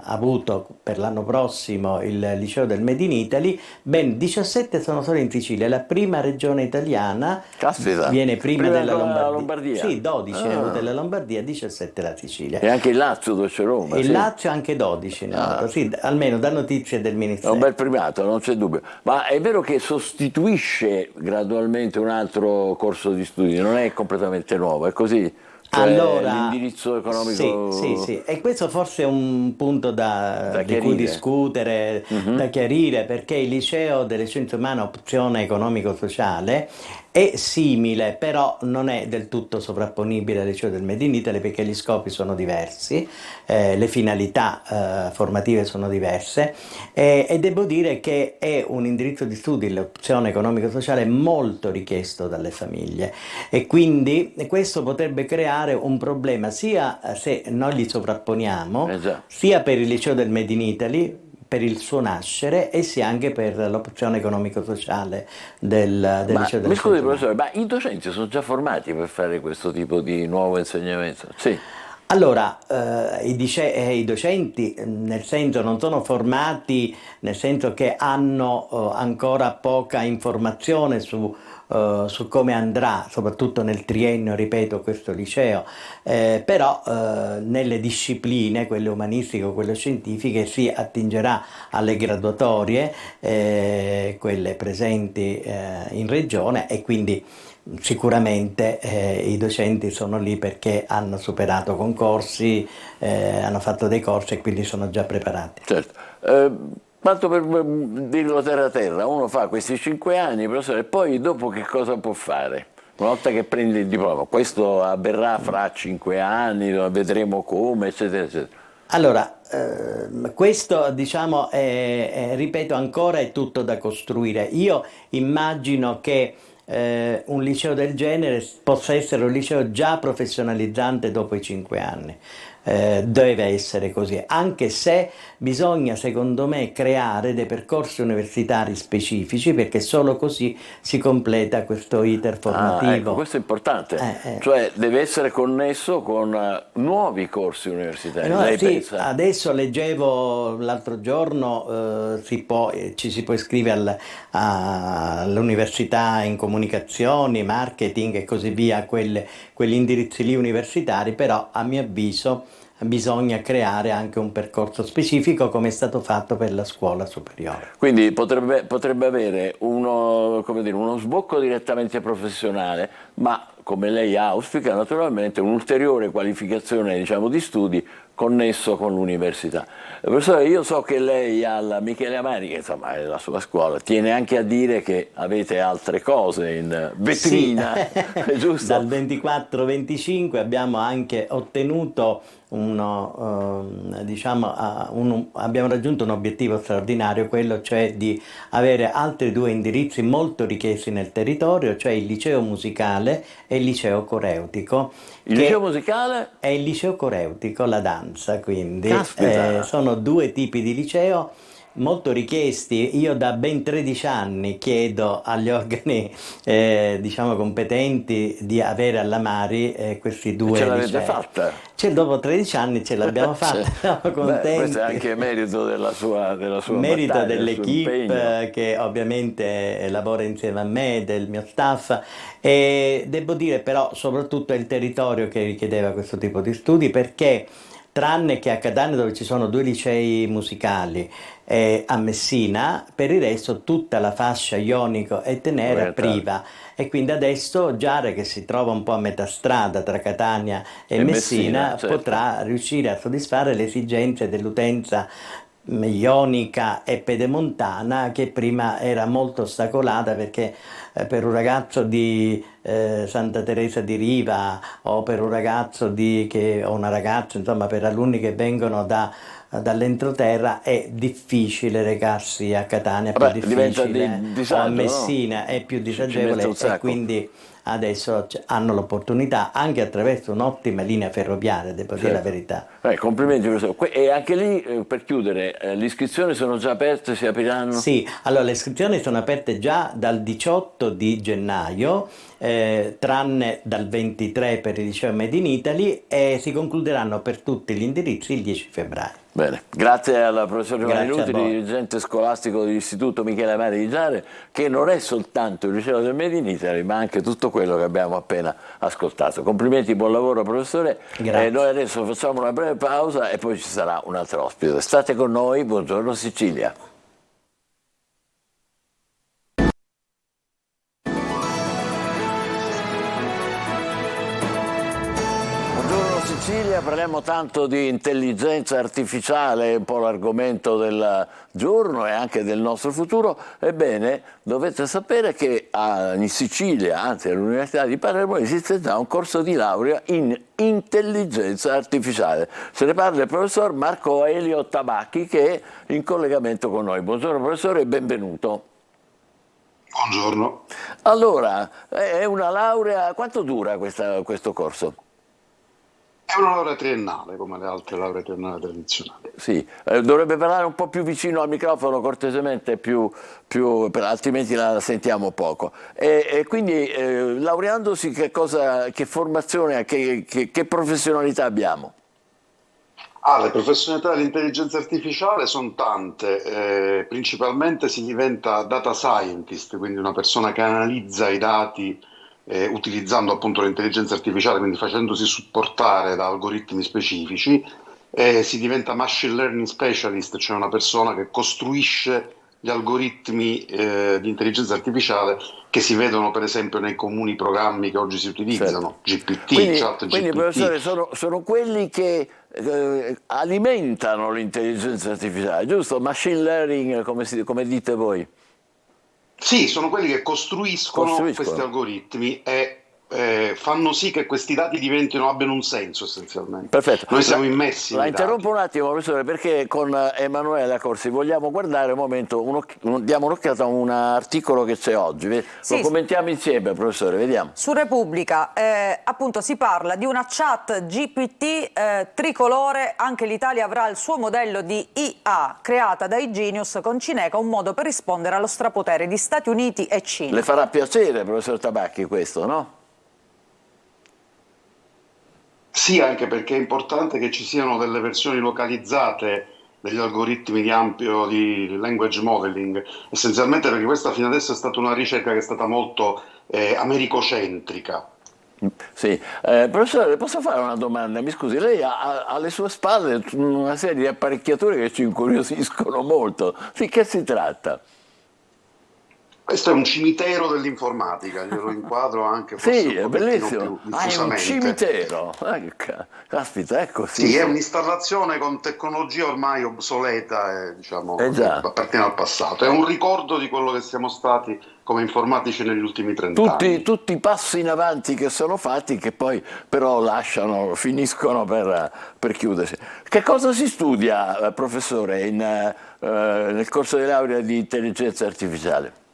avuto per l'anno prossimo il liceo del Made in Italy, ben 17 sono solo in Sicilia, la prima regione italiana. Caspita, viene prima della Lombardia. Lombardia. Sì, 12 ne ha avute la Lombardia, 17 la Sicilia. E anche il Lazio dove c'è Roma. Il Lazio anche 12 ne ha avuto, sì, almeno da notizie del Ministero. È un bel primato, non c'è dubbio. Ma è vero che sostituisce gradualmente un altro corso di studi, non è completamente nuovo, è così? Cioè, allora, l'indirizzo economico. Sì, e questo forse è un punto di cui discutere, da chiarire, perché il liceo delle scienze umane opzione economico-sociale è simile, però non è del tutto sovrapponibile al liceo del Made in Italy perché gli scopi sono diversi, le finalità formative sono diverse e devo dire che è un indirizzo di studi, l'opzione economico-sociale, molto richiesto dalle famiglie e quindi questo potrebbe creare un problema sia se noi li sovrapponiamo, sia per il liceo del Made in Italy, per il suo nascere e sia anche per l'opzione economico-sociale del liceo del. Mi scusi professore, ma i docenti sono già formati per fare questo tipo di nuovo insegnamento? Sì. Allora, i docenti nel senso non sono formati, nel senso che hanno ancora poca informazione su come andrà, soprattutto nel triennio, ripeto, questo liceo, però nelle discipline, quelle umanistiche o quelle scientifiche, si attingerà alle graduatorie, quelle presenti in regione e quindi sicuramente i docenti sono lì perché hanno superato concorsi, hanno fatto dei corsi e quindi sono già preparati. Certo. Tanto per dirlo terra terra, uno fa questi 5 anni, professore, e poi dopo che cosa può fare? Una volta che prende il diploma, questo avverrà fra 5 anni, vedremo come, eccetera, eccetera. Allora, questo diciamo ripeto ancora è tutto da costruire. Io immagino che un liceo del genere possa essere un liceo già professionalizzante dopo i 5 anni. deve essere così, anche se bisogna secondo me creare dei percorsi universitari specifici, perché solo così si completa questo iter formativo. Ecco, questo è importante, cioè deve essere connesso con nuovi corsi universitari. No, Lei sì, pensa? adesso leggevo l'altro giorno, ci si può iscrivere all'università in comunicazioni, marketing e così via, quegli indirizzi lì universitari, però a mio avviso bisogna creare anche un percorso specifico come è stato fatto per la scuola superiore. Quindi potrebbe avere uno, come dire, uno sbocco direttamente professionale, ma come lei auspica naturalmente un'ulteriore qualificazione, diciamo, di studi connesso con l'università. Professore, io so che lei alla Michele Amari, che insomma è la sua scuola, tiene anche a dire che avete altre cose in vetrina, Sì. è giusto? Dal 24-25 abbiamo anche ottenuto abbiamo raggiunto un obiettivo straordinario, quello cioè di avere altri due indirizzi molto richiesti nel territorio, cioè il liceo musicale e il liceo coreutico. Il liceo musicale? È il liceo coreutico, la danza, quindi Caspita. sono due tipi di liceo molto richiesti. Io da ben 13 anni chiedo agli organi diciamo competenti di avere alla Mari questi due Ce l'avete licei. fatta? Dopo 13 anni ce l'abbiamo fatta, siamo contenti. Questo è anche merito della sua Merito battaglia, del suo dell'equipe impegno. che ovviamente lavora insieme a me, del mio staff, e devo dire però soprattutto è il territorio che richiedeva questo tipo di studi, perché tranne che a Catania dove ci sono due licei musicali e a Messina, per il resto tutta la fascia ionico e tenera priva, e quindi adesso Giare, che si trova un po' a metà strada tra Catania e Messina, certo. potrà riuscire a soddisfare le esigenze dell'utenza ionica e pedemontana, che prima era molto ostacolata, perché per un ragazzo di Santa Teresa di Riva o per un ragazzo o una ragazza, insomma per alunni che vengono dall'entroterra è difficile recarsi a Catania, è più diventa difficile, disagio, o a Messina è più disagevole, un e sacco. quindi adesso hanno l'opportunità anche attraverso un'ottima linea ferroviaria, devo dire la verità. Complimenti professore. E anche lì, per chiudere, le iscrizioni sono già aperte, si apriranno? Sì, allora le iscrizioni sono aperte già dal 18 di gennaio, tranne dal 23 per il liceo Made in Italy, e si concluderanno per tutti gli indirizzi il 10 febbraio. Bene, grazie al professor Giovanni Grazie a Nutri, voi. dirigente scolastico dell'Istituto Michele Amari di Giare, che non è soltanto il liceo del Made in Italy, ma anche tutto quello che abbiamo appena ascoltato. Complimenti, buon lavoro professore. Grazie. Noi adesso facciamo una breve pausa e poi ci sarà un altro ospite. State con noi, buongiorno Sicilia. Buongiorno Sicilia, parliamo tanto di intelligenza artificiale, un po' l'argomento del giorno e anche del nostro futuro. Ebbene, dovete sapere che in Sicilia, anzi all'Università di Palermo, esiste già un corso di laurea in intelligenza artificiale. Se ne parla il professor Marco Elio Tabacchi, che è in collegamento con noi. Buongiorno professore e benvenuto. Buongiorno. Allora, è una laurea, quanto dura questo corso? È una laurea triennale, come le altre lauree triennali tradizionali. Sì, dovrebbe parlare un po' più vicino al microfono cortesemente, altrimenti la sentiamo poco. E quindi laureandosi che formazione, che professionalità abbiamo? Le professionalità dell'intelligenza artificiale sono tante, principalmente si diventa data scientist, quindi una persona che analizza i dati utilizzando appunto l'intelligenza artificiale, quindi facendosi supportare da algoritmi specifici. Si diventa machine learning specialist, cioè una persona che costruisce gli algoritmi di intelligenza artificiale che si vedono per esempio nei comuni programmi che oggi si utilizzano, GPT, ChatGPT. Quindi professore, sono quelli che alimentano l'intelligenza artificiale, giusto? Machine learning, come dite voi? Sì, sono quelli che costruiscono questi algoritmi e fanno sì che questi dati abbiano un senso essenzialmente. Perfetto. Noi siamo immersi La nei dati. interrompo un attimo, professore, perché con Emanuela Corsi vogliamo guardare un momento, diamo un'occhiata a un articolo che c'è oggi. Lo commentiamo insieme, professore, vediamo. Su Repubblica, appunto, si parla di una chat GPT tricolore. Anche l'Italia avrà il suo modello di IA creata da iGenius con Cineca, un modo per rispondere allo strapotere di Stati Uniti e Cina. Le farà piacere, professor Tabacchi, questo, no? Sì, anche perché è importante che ci siano delle versioni localizzate degli algoritmi di language modeling, essenzialmente perché questa fino adesso è stata una ricerca che è stata molto americocentrica. Sì, professore, le posso fare una domanda? Mi scusi, lei ha alle sue spalle una serie di apparecchiature che ci incuriosiscono molto. Di che si tratta? Questo è un cimitero dell'informatica, glielo inquadro anche forse Sì, è bellissimo. più Ah, è un diffusamente. cimitero. Caspita, ecco, Sì, è un'installazione con tecnologia ormai obsoleta, diciamo, che già. appartiene al passato. È un ricordo di quello che siamo stati come informatici negli ultimi 30 anni. Tutti i passi in avanti che sono fatti, che poi però finiscono per chiudersi. Che cosa si studia, professore, nel corso di laurea di intelligenza artificiale?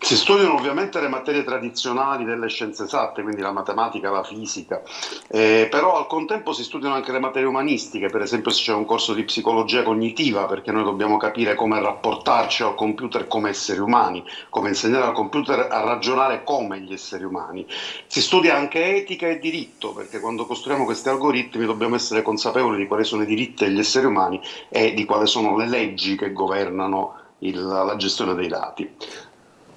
Si studiano ovviamente le materie tradizionali delle scienze esatte, quindi la matematica, la fisica, però al contempo si studiano anche le materie umanistiche. Per esempio c'è un corso di psicologia cognitiva, perché noi dobbiamo capire come rapportarci al computer come esseri umani, come insegnare al computer a ragionare come gli esseri umani. Si studia anche etica e diritto, perché quando costruiamo questi algoritmi dobbiamo essere consapevoli di quali sono i diritti degli esseri umani e di quali sono le leggi che governano la gestione dei dati.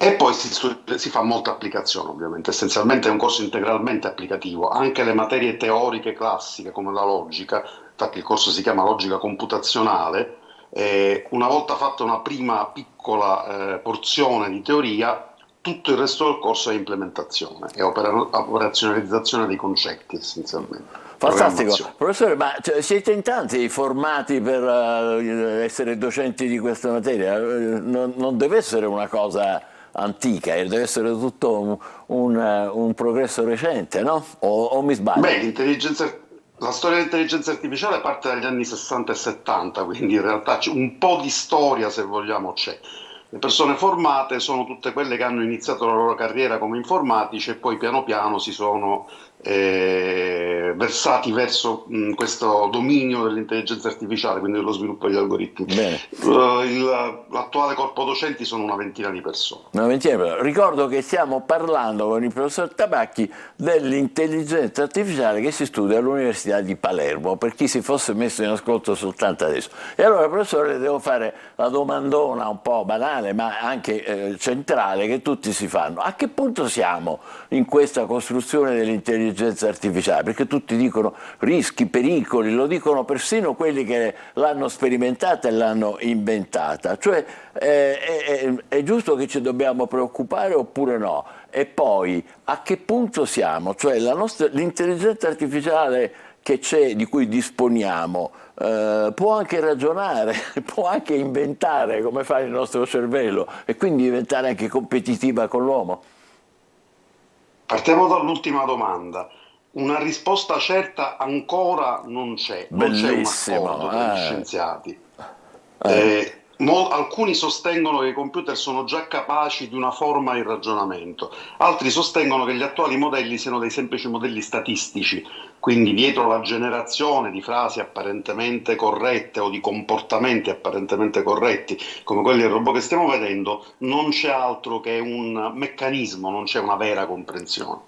E poi si fa molta applicazione, ovviamente, essenzialmente è un corso integralmente applicativo. Anche le materie teoriche classiche come la logica, infatti il corso si chiama logica computazionale, una volta fatta una prima piccola porzione di teoria, tutto il resto del corso è implementazione, è operazionalizzazione dei concetti essenzialmente. Fantastico. Professore, ma siete in tanti formati per essere docenti di questa materia? Non deve essere una cosa antica, deve essere tutto un progresso recente, no? O mi sbaglio? Beh, la storia dell'intelligenza artificiale parte dagli anni 60 e 70, quindi in realtà un po' di storia, se vogliamo, c'è. Le persone formate sono tutte quelle che hanno iniziato la loro carriera come informatici e poi piano piano si sono versati verso questo dominio dell'intelligenza artificiale, quindi dello sviluppo degli algoritmi. L'attuale corpo docenti sono una ventina di persone. Una ventina. Ricordo che stiamo parlando con il professor Tabacchi dell'intelligenza artificiale che si studia all'Università di Palermo, per chi si fosse messo in ascolto soltanto adesso. E allora, professore, le devo fare la domandona un po' banale, ma anche centrale, che tutti si fanno. A che punto siamo in questa costruzione dell'intelligenza artificiale? Perché tutti dicono rischi, pericoli, lo dicono persino quelli che l'hanno sperimentata e l'hanno inventata. Cioè è giusto che ci dobbiamo preoccupare oppure no? E poi a che punto siamo? Cioè l'intelligenza artificiale che c'è, di cui disponiamo, può anche ragionare, può anche inventare come fa il nostro cervello e quindi diventare anche competitiva con l'uomo? Partiamo dall'ultima domanda. Una risposta certa ancora non c'è, Bellissimo, non c'è un accordo tra gli scienziati. Alcuni sostengono che i computer sono già capaci di una forma di ragionamento, altri sostengono che gli attuali modelli siano dei semplici modelli statistici, quindi dietro la generazione di frasi apparentemente corrette o di comportamenti apparentemente corretti, come quelli del robot che stiamo vedendo, non c'è altro che un meccanismo, non c'è una vera comprensione.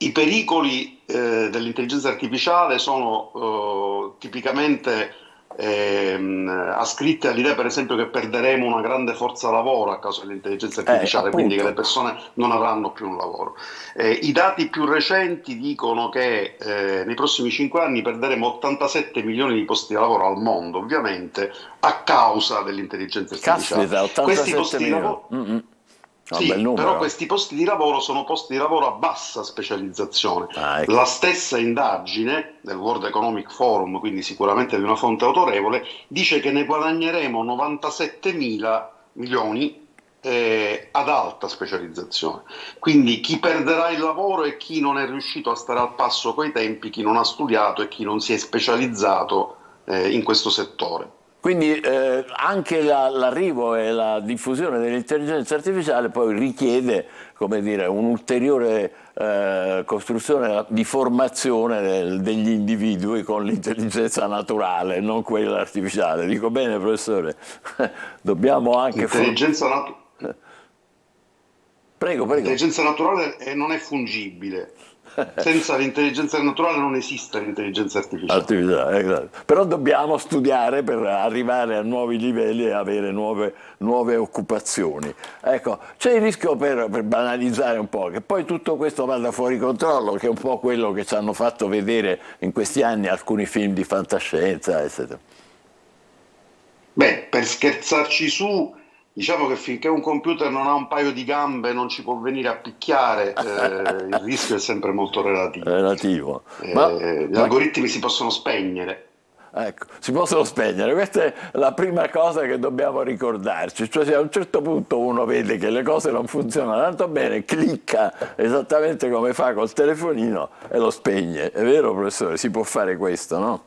I pericoli dell'intelligenza artificiale sono tipicamente ascritte all'idea, per esempio, che perderemo una grande forza lavoro a causa dell'intelligenza artificiale, quindi che le persone non avranno più un lavoro. I dati più recenti dicono che nei prossimi 5 anni perderemo 87 milioni di posti di lavoro al mondo, ovviamente a causa dell'intelligenza artificiale. Caspita, 87 milioni. Sì, però questi posti di lavoro sono posti di lavoro a bassa specializzazione. Ecco. La stessa indagine del World Economic Forum, quindi sicuramente di una fonte autorevole, dice che ne guadagneremo 97 mila milioni ad alta specializzazione. Quindi chi perderà il lavoro è chi non è riuscito a stare al passo coi tempi, chi non ha studiato e chi non si è specializzato in questo settore. Quindi anche l'arrivo e la diffusione dell'intelligenza artificiale poi richiede, come dire, un'ulteriore costruzione di formazione degli individui con l'intelligenza naturale, non quella artificiale. Dico bene, professore? Dobbiamo anche... Prego. L'intelligenza naturale non è fungibile. Senza l'intelligenza naturale non esiste l'intelligenza artificiale. Esatto. Però dobbiamo studiare per arrivare a nuovi livelli e avere nuove occupazioni. Ecco, c'è il rischio, per banalizzare un po', che poi tutto questo vada fuori controllo, che è un po' quello che ci hanno fatto vedere in questi anni alcuni film di fantascienza, eccetera. Beh, per scherzarci su, diciamo che finché un computer non ha un paio di gambe non ci può venire a picchiare, il rischio è sempre molto relativo. Gli algoritmi si possono spegnere. Ecco, si possono spegnere, questa è la prima cosa che dobbiamo ricordarci, cioè se a un certo punto uno vede che le cose non funzionano tanto bene, clicca esattamente come fa col telefonino e lo spegne. È vero, professore? Si può fare questo, no?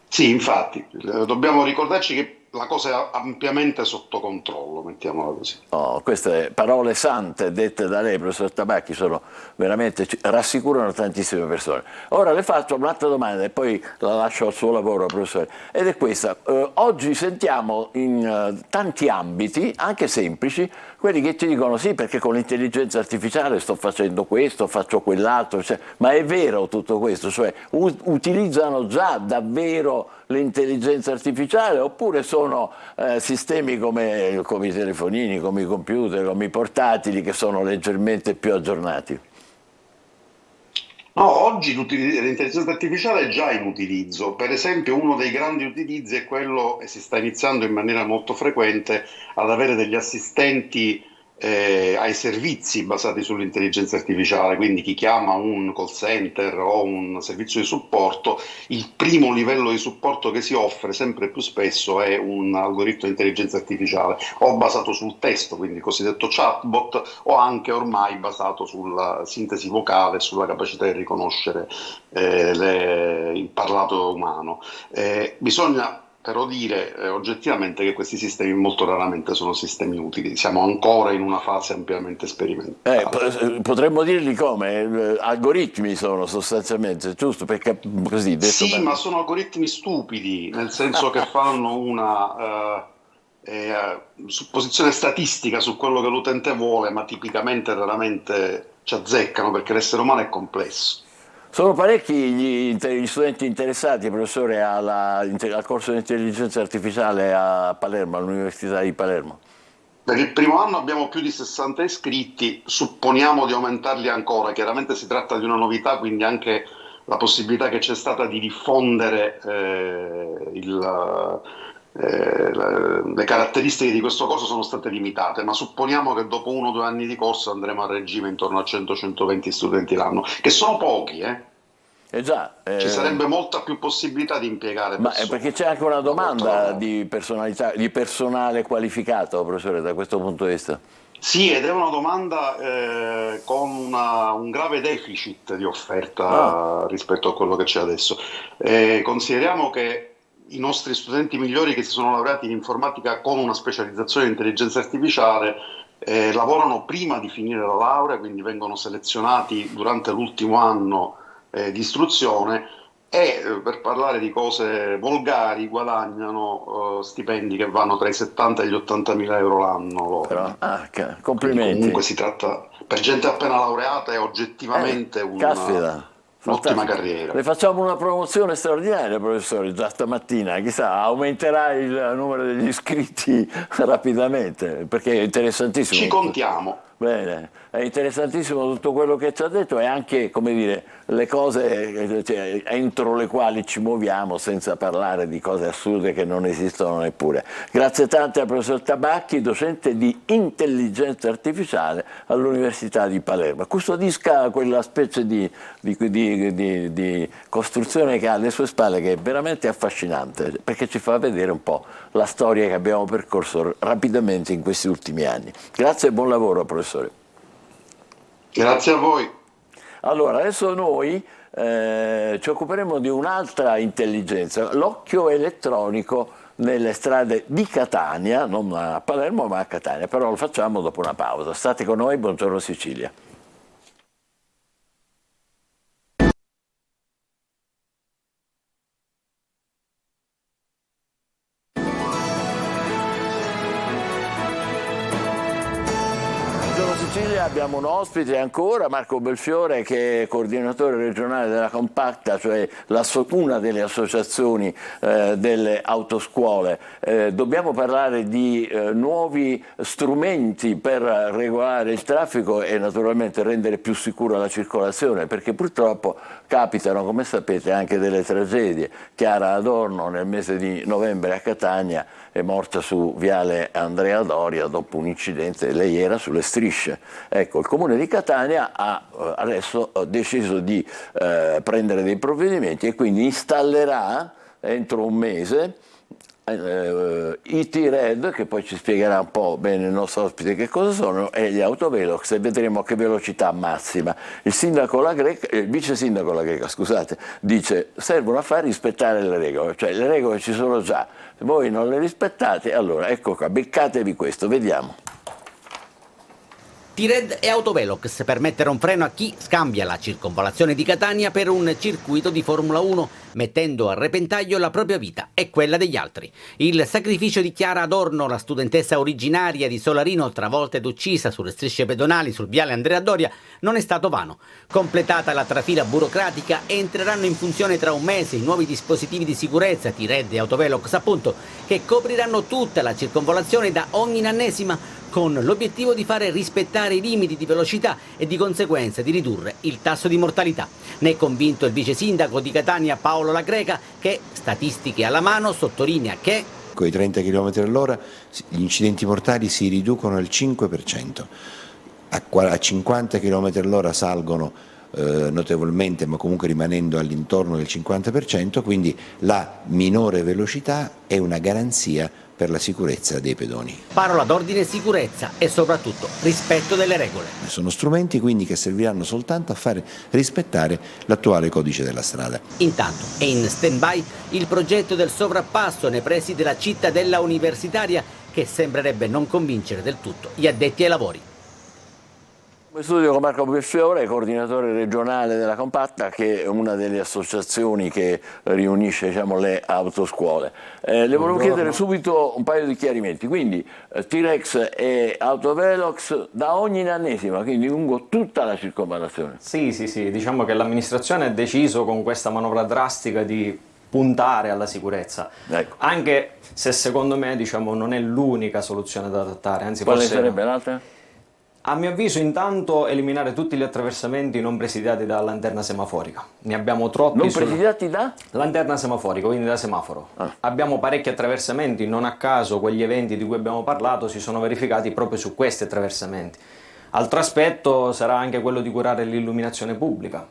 Sì, infatti, dobbiamo ricordarci che la cosa è ampiamente sotto controllo, mettiamola così. Oh, queste parole sante dette da lei, professor Tabacchi, sono veramente, rassicurano tantissime persone. Ora le faccio un'altra domanda e poi la lascio al suo lavoro, professore, ed è questa. Oggi sentiamo in tanti ambiti, anche semplici, quelli che ci dicono sì, perché con l'intelligenza artificiale sto facendo questo, faccio quell'altro, cioè, ma è vero tutto questo? Cioè utilizzano già davvero l'intelligenza artificiale oppure sono sistemi come i telefonini, come i computer, come i portatili che sono leggermente più aggiornati? No, oggi l'intelligenza artificiale è già in utilizzo. Per esempio, uno dei grandi utilizzi è quello, e si sta iniziando in maniera molto frequente, ad avere degli assistenti ai servizi basati sull'intelligenza artificiale. Quindi chi chiama un call center o un servizio di supporto, il primo livello di supporto che si offre sempre più spesso è un algoritmo di intelligenza artificiale, o basato sul testo, quindi il cosiddetto chatbot, o anche ormai basato sulla sintesi vocale, sulla capacità di riconoscere il parlato umano. Bisogna però dire oggettivamente che questi sistemi molto raramente sono sistemi utili, siamo ancora in una fase ampiamente sperimentale. Potremmo dirli come? Algoritmi sono sostanzialmente, giusto? Perché così detto sì, bene. Ma sono algoritmi stupidi, nel senso che fanno una supposizione statistica su quello che l'utente vuole, ma tipicamente raramente ci azzeccano perché l'essere umano è complesso. Sono parecchi gli studenti interessati, professore, al corso di intelligenza artificiale a Palermo, all'Università di Palermo. Per il primo anno abbiamo più di 60 iscritti, supponiamo di aumentarli ancora. Chiaramente si tratta di una novità, quindi anche la possibilità che c'è stata di diffondere le caratteristiche di questo corso sono state limitate, ma supponiamo che dopo 1 o 2 anni di corso andremo a regime intorno a 100-120 studenti l'anno, che sono pochi, ci sarebbe molta più possibilità di impiegare persone. Ma perché c'è anche una domanda di personale qualificato, professore, da questo punto di vista? Sì, ed è una domanda con un grave deficit di offerta rispetto a quello che c'è adesso. Consideriamo che i nostri studenti migliori che si sono laureati in informatica con una specializzazione in intelligenza artificiale lavorano prima di finire la laurea, quindi vengono selezionati durante l'ultimo anno di istruzione e, per parlare di cose volgari, guadagnano stipendi che vanno tra i 70 e gli 80.000 euro l'anno. Complimenti. Quindi comunque si tratta, per gente appena laureata, è oggettivamente un'ottima carriera. Le facciamo una promozione straordinaria, professore, già stamattina, chissà, aumenterà il numero degli iscritti rapidamente, perché è interessantissimo. Ci contiamo. Bene, è interessantissimo tutto quello che ci ha detto e anche, come dire, le cose entro le quali ci muoviamo senza parlare di cose assurde che non esistono neppure. Grazie tante al professor Tabacchi, docente di intelligenza artificiale all'Università di Palermo. Custodisca quella specie di costruzione che ha alle sue spalle, che è veramente affascinante, perché ci fa vedere un po' la storia che abbiamo percorso rapidamente in questi ultimi anni. Grazie e buon lavoro, professore. Grazie a voi. Allora, adesso noi ci occuperemo di un'altra intelligenza, l'occhio elettronico nelle strade di Catania, non a Palermo ma a Catania, però lo facciamo dopo una pausa. State con noi, buongiorno Sicilia. Sicilia abbiamo un ospite ancora, Marco Belfiore, che è coordinatore regionale della Compacta, cioè una delle associazioni delle autoscuole. Dobbiamo parlare di nuovi strumenti per regolare il traffico e naturalmente rendere più sicura la circolazione, perché purtroppo capitano, come sapete, anche delle tragedie. Chiara Adorno nel mese di novembre a Catania è morta su viale Andrea Doria dopo un incidente, lei era sulle strisce. Ecco, il Comune di Catania ha adesso deciso di prendere dei provvedimenti e quindi installerà entro un mese i T-Red, che poi ci spiegherà un po' bene il nostro ospite che cosa sono, e gli autovelox, e vedremo a che velocità massima. Il vice sindaco La Greca, scusate, dice servono a far rispettare le regole, cioè le regole ci sono già, se voi non le rispettate, allora ecco qua, beccatevi questo, vediamo. T-Red e autovelox per mettere un freno a chi scambia la circonvolazione di Catania per un circuito di Formula 1, mettendo a repentaglio la propria vita e quella degli altri. Il sacrificio di Chiara Adorno, la studentessa originaria di Solarino, travolta ed uccisa sulle strisce pedonali sul viale Andrea Doria, non è stato vano. Completata la trafila burocratica, entreranno in funzione tra un mese i nuovi dispositivi di sicurezza, T-Red e autovelox appunto, che copriranno tutta la circonvolazione da ogni nannesima, con l'obiettivo di fare rispettare i limiti di velocità e di conseguenza di ridurre il tasso di mortalità. Ne è convinto il vice sindaco di Catania Paolo La Greca, che, statistiche alla mano, sottolinea che con i 30 km all'ora gli incidenti mortali si riducono al 5%, a 50 km all'ora salgono notevolmente, ma comunque rimanendo all'intorno del 50%, quindi la minore velocità è una garanzia per la sicurezza dei pedoni. Parola d'ordine sicurezza e soprattutto rispetto delle regole. Sono strumenti quindi che serviranno soltanto a fare rispettare l'attuale codice della strada. Intanto è in stand-by il progetto del sovrappasso nei pressi della cittadella universitaria, che sembrerebbe non convincere del tutto gli addetti ai lavori. In studio con Marco Belfiore, coordinatore regionale della Compacta, che è una delle associazioni che riunisce, diciamo, le autoscuole. Le volevo chiedere subito un paio di chiarimenti, quindi T-Rex e autovelox da ogni nannesima, quindi lungo tutta la circonvallazione. Sì, diciamo che l'amministrazione ha deciso con questa manovra drastica di puntare alla sicurezza, ecco. Anche se secondo me, diciamo, non è l'unica soluzione da adottare, anzi quale sarebbe l'altra? A mio avviso intanto eliminare tutti gli attraversamenti non presidiati da lanterna semaforica. Ne abbiamo troppi. Non presidiati da? Lanterna semaforica, quindi da semaforo. Abbiamo parecchi attraversamenti, non a caso quegli eventi di cui abbiamo parlato si sono verificati proprio su questi attraversamenti. Altro aspetto sarà anche quello di curare l'illuminazione pubblica.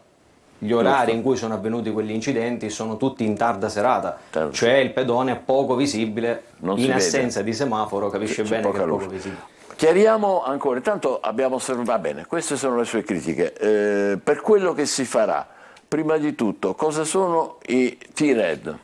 Gli orari in cui sono avvenuti quegli incidenti sono tutti in tarda serata, cioè il pedone è poco visibile, in assenza di semaforo capisce bene che è poco visibile. Chiariamo ancora, intanto abbiamo osservato, va bene, queste sono le sue critiche, per quello che si farà, prima di tutto, cosa sono i T-Red?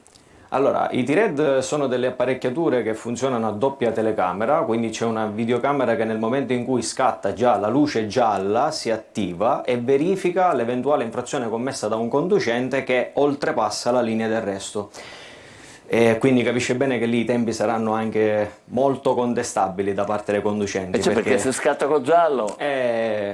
Allora, i T-Red sono delle apparecchiature che funzionano a doppia telecamera, quindi c'è una videocamera che nel momento in cui scatta già la luce gialla si attiva e verifica l'eventuale infrazione commessa da un conducente che oltrepassa la linea d'arresto. e quindi capisce bene che lì i tempi saranno anche molto contestabili da parte dei conducenti. E cioè perché se scatta col giallo...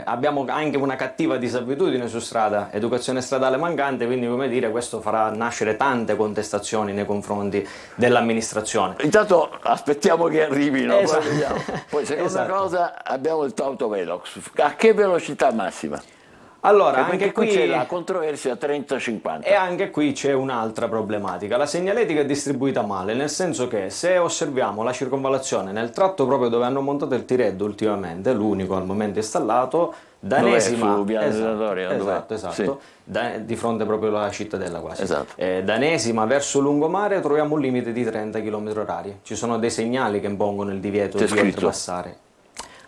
abbiamo anche una cattiva disabitudine su strada, educazione stradale mancante, quindi come dire questo farà nascere tante contestazioni nei confronti dell'amministrazione. Intanto aspettiamo che arrivino, Esatto. poi vediamo. Poi seconda Esatto. cosa, abbiamo il autovelox. A che velocità massima? Allora, Perché anche qui c'è qui la controversia 30-50. E anche qui c'è un'altra problematica. La segnaletica è distribuita male, nel senso che se osserviamo la circonvallazione nel tratto proprio dove hanno montato il T-Red ultimamente, l'unico al momento installato, Danesima, Dov'è? Su Viale Senatorio? esatto, Sì. di fronte proprio alla cittadella quasi. Esatto. Danesima verso lungomare troviamo un limite di 30 km/h. Ci sono dei segnali che impongono il divieto C'è di scritto. oltrepassare.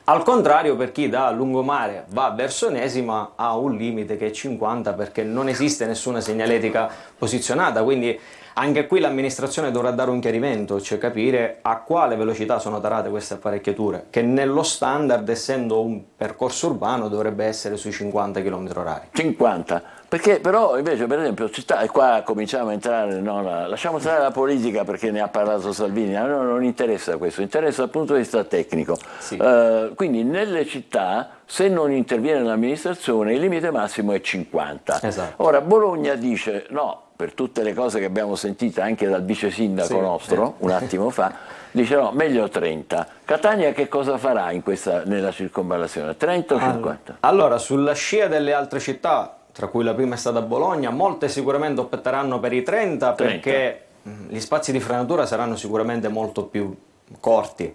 Al contrario, per chi da lungomare va verso Enesima ha un limite che è 50 perché non esiste nessuna segnaletica posizionata, quindi anche qui l'amministrazione dovrà dare un chiarimento, cioè capire a quale velocità sono tarate queste apparecchiature, che nello standard, essendo un percorso urbano, dovrebbe essere sui 50 km/h. 50, perché però invece per esempio città, e qua cominciamo a entrare, lasciamo stare la politica perché ne ha parlato Salvini, a noi non interessa questo, interessa dal punto di vista tecnico. Sì. Quindi nelle città se non interviene l'amministrazione il limite massimo è 50. Esatto. Ora Bologna dice no, per tutte le cose che abbiamo sentito anche dal vice sindaco Sì. nostro un attimo fa, dice no, meglio 30. Catania che cosa farà nella circonvallazione? 30 o 50? Allora, sulla scia delle altre città, tra cui la prima è stata Bologna, molte sicuramente opteranno per i 30 perché gli spazi di frenatura saranno sicuramente molto più corti.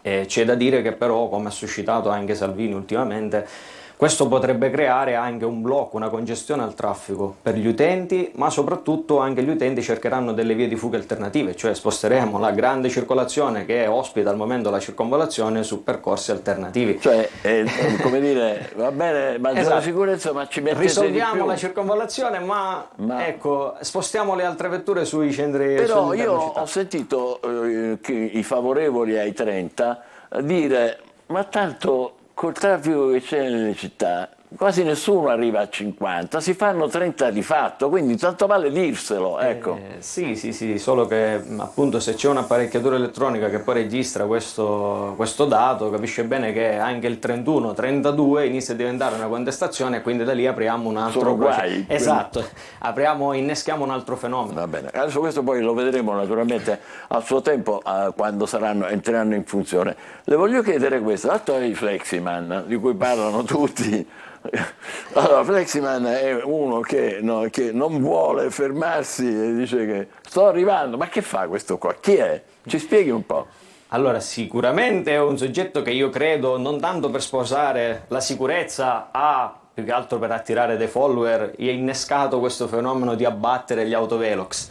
C'è da dire che però, come ha suscitato anche Salvini ultimamente, questo potrebbe creare anche un blocco, una congestione al traffico per gli utenti, ma soprattutto anche gli utenti cercheranno delle vie di fuga alternative, cioè sposteremo la grande circolazione che ospita al momento la circonvallazione su percorsi alternativi. Cioè, come dire, va bene, maggiore Esatto. sicurezza, ma ci mettete Risolviamo di più. la circonvallazione, ma ecco, spostiamo le altre vetture sui centri. Però sull'interno io città. ho sentito che i favorevoli ai 30 dire, ma tanto col traffico che c'è nelle città quasi nessuno arriva a 50, si fanno 30 di fatto, quindi tanto vale dirselo, ecco. Sì, solo che appunto se c'è un'apparecchiatura elettronica che poi registra questo dato, capisce bene che anche il 31, 32 inizia a diventare una contestazione e quindi da lì apriamo un altro Sono guai, esatto, inneschiamo un altro fenomeno. Va bene, adesso questo poi lo vedremo naturalmente al suo tempo quando entreranno in funzione. Le voglio chiedere questo, dato i Fleximan di cui parlano tutti. Allora, Fleximan è uno che non vuole fermarsi e dice che sto arrivando, ma che fa questo qua? Chi è? Ci spieghi un po'. Allora, sicuramente è un soggetto che io credo, non tanto per sposare la sicurezza, più che altro per attirare dei follower, ha innescato questo fenomeno di abbattere gli autovelox.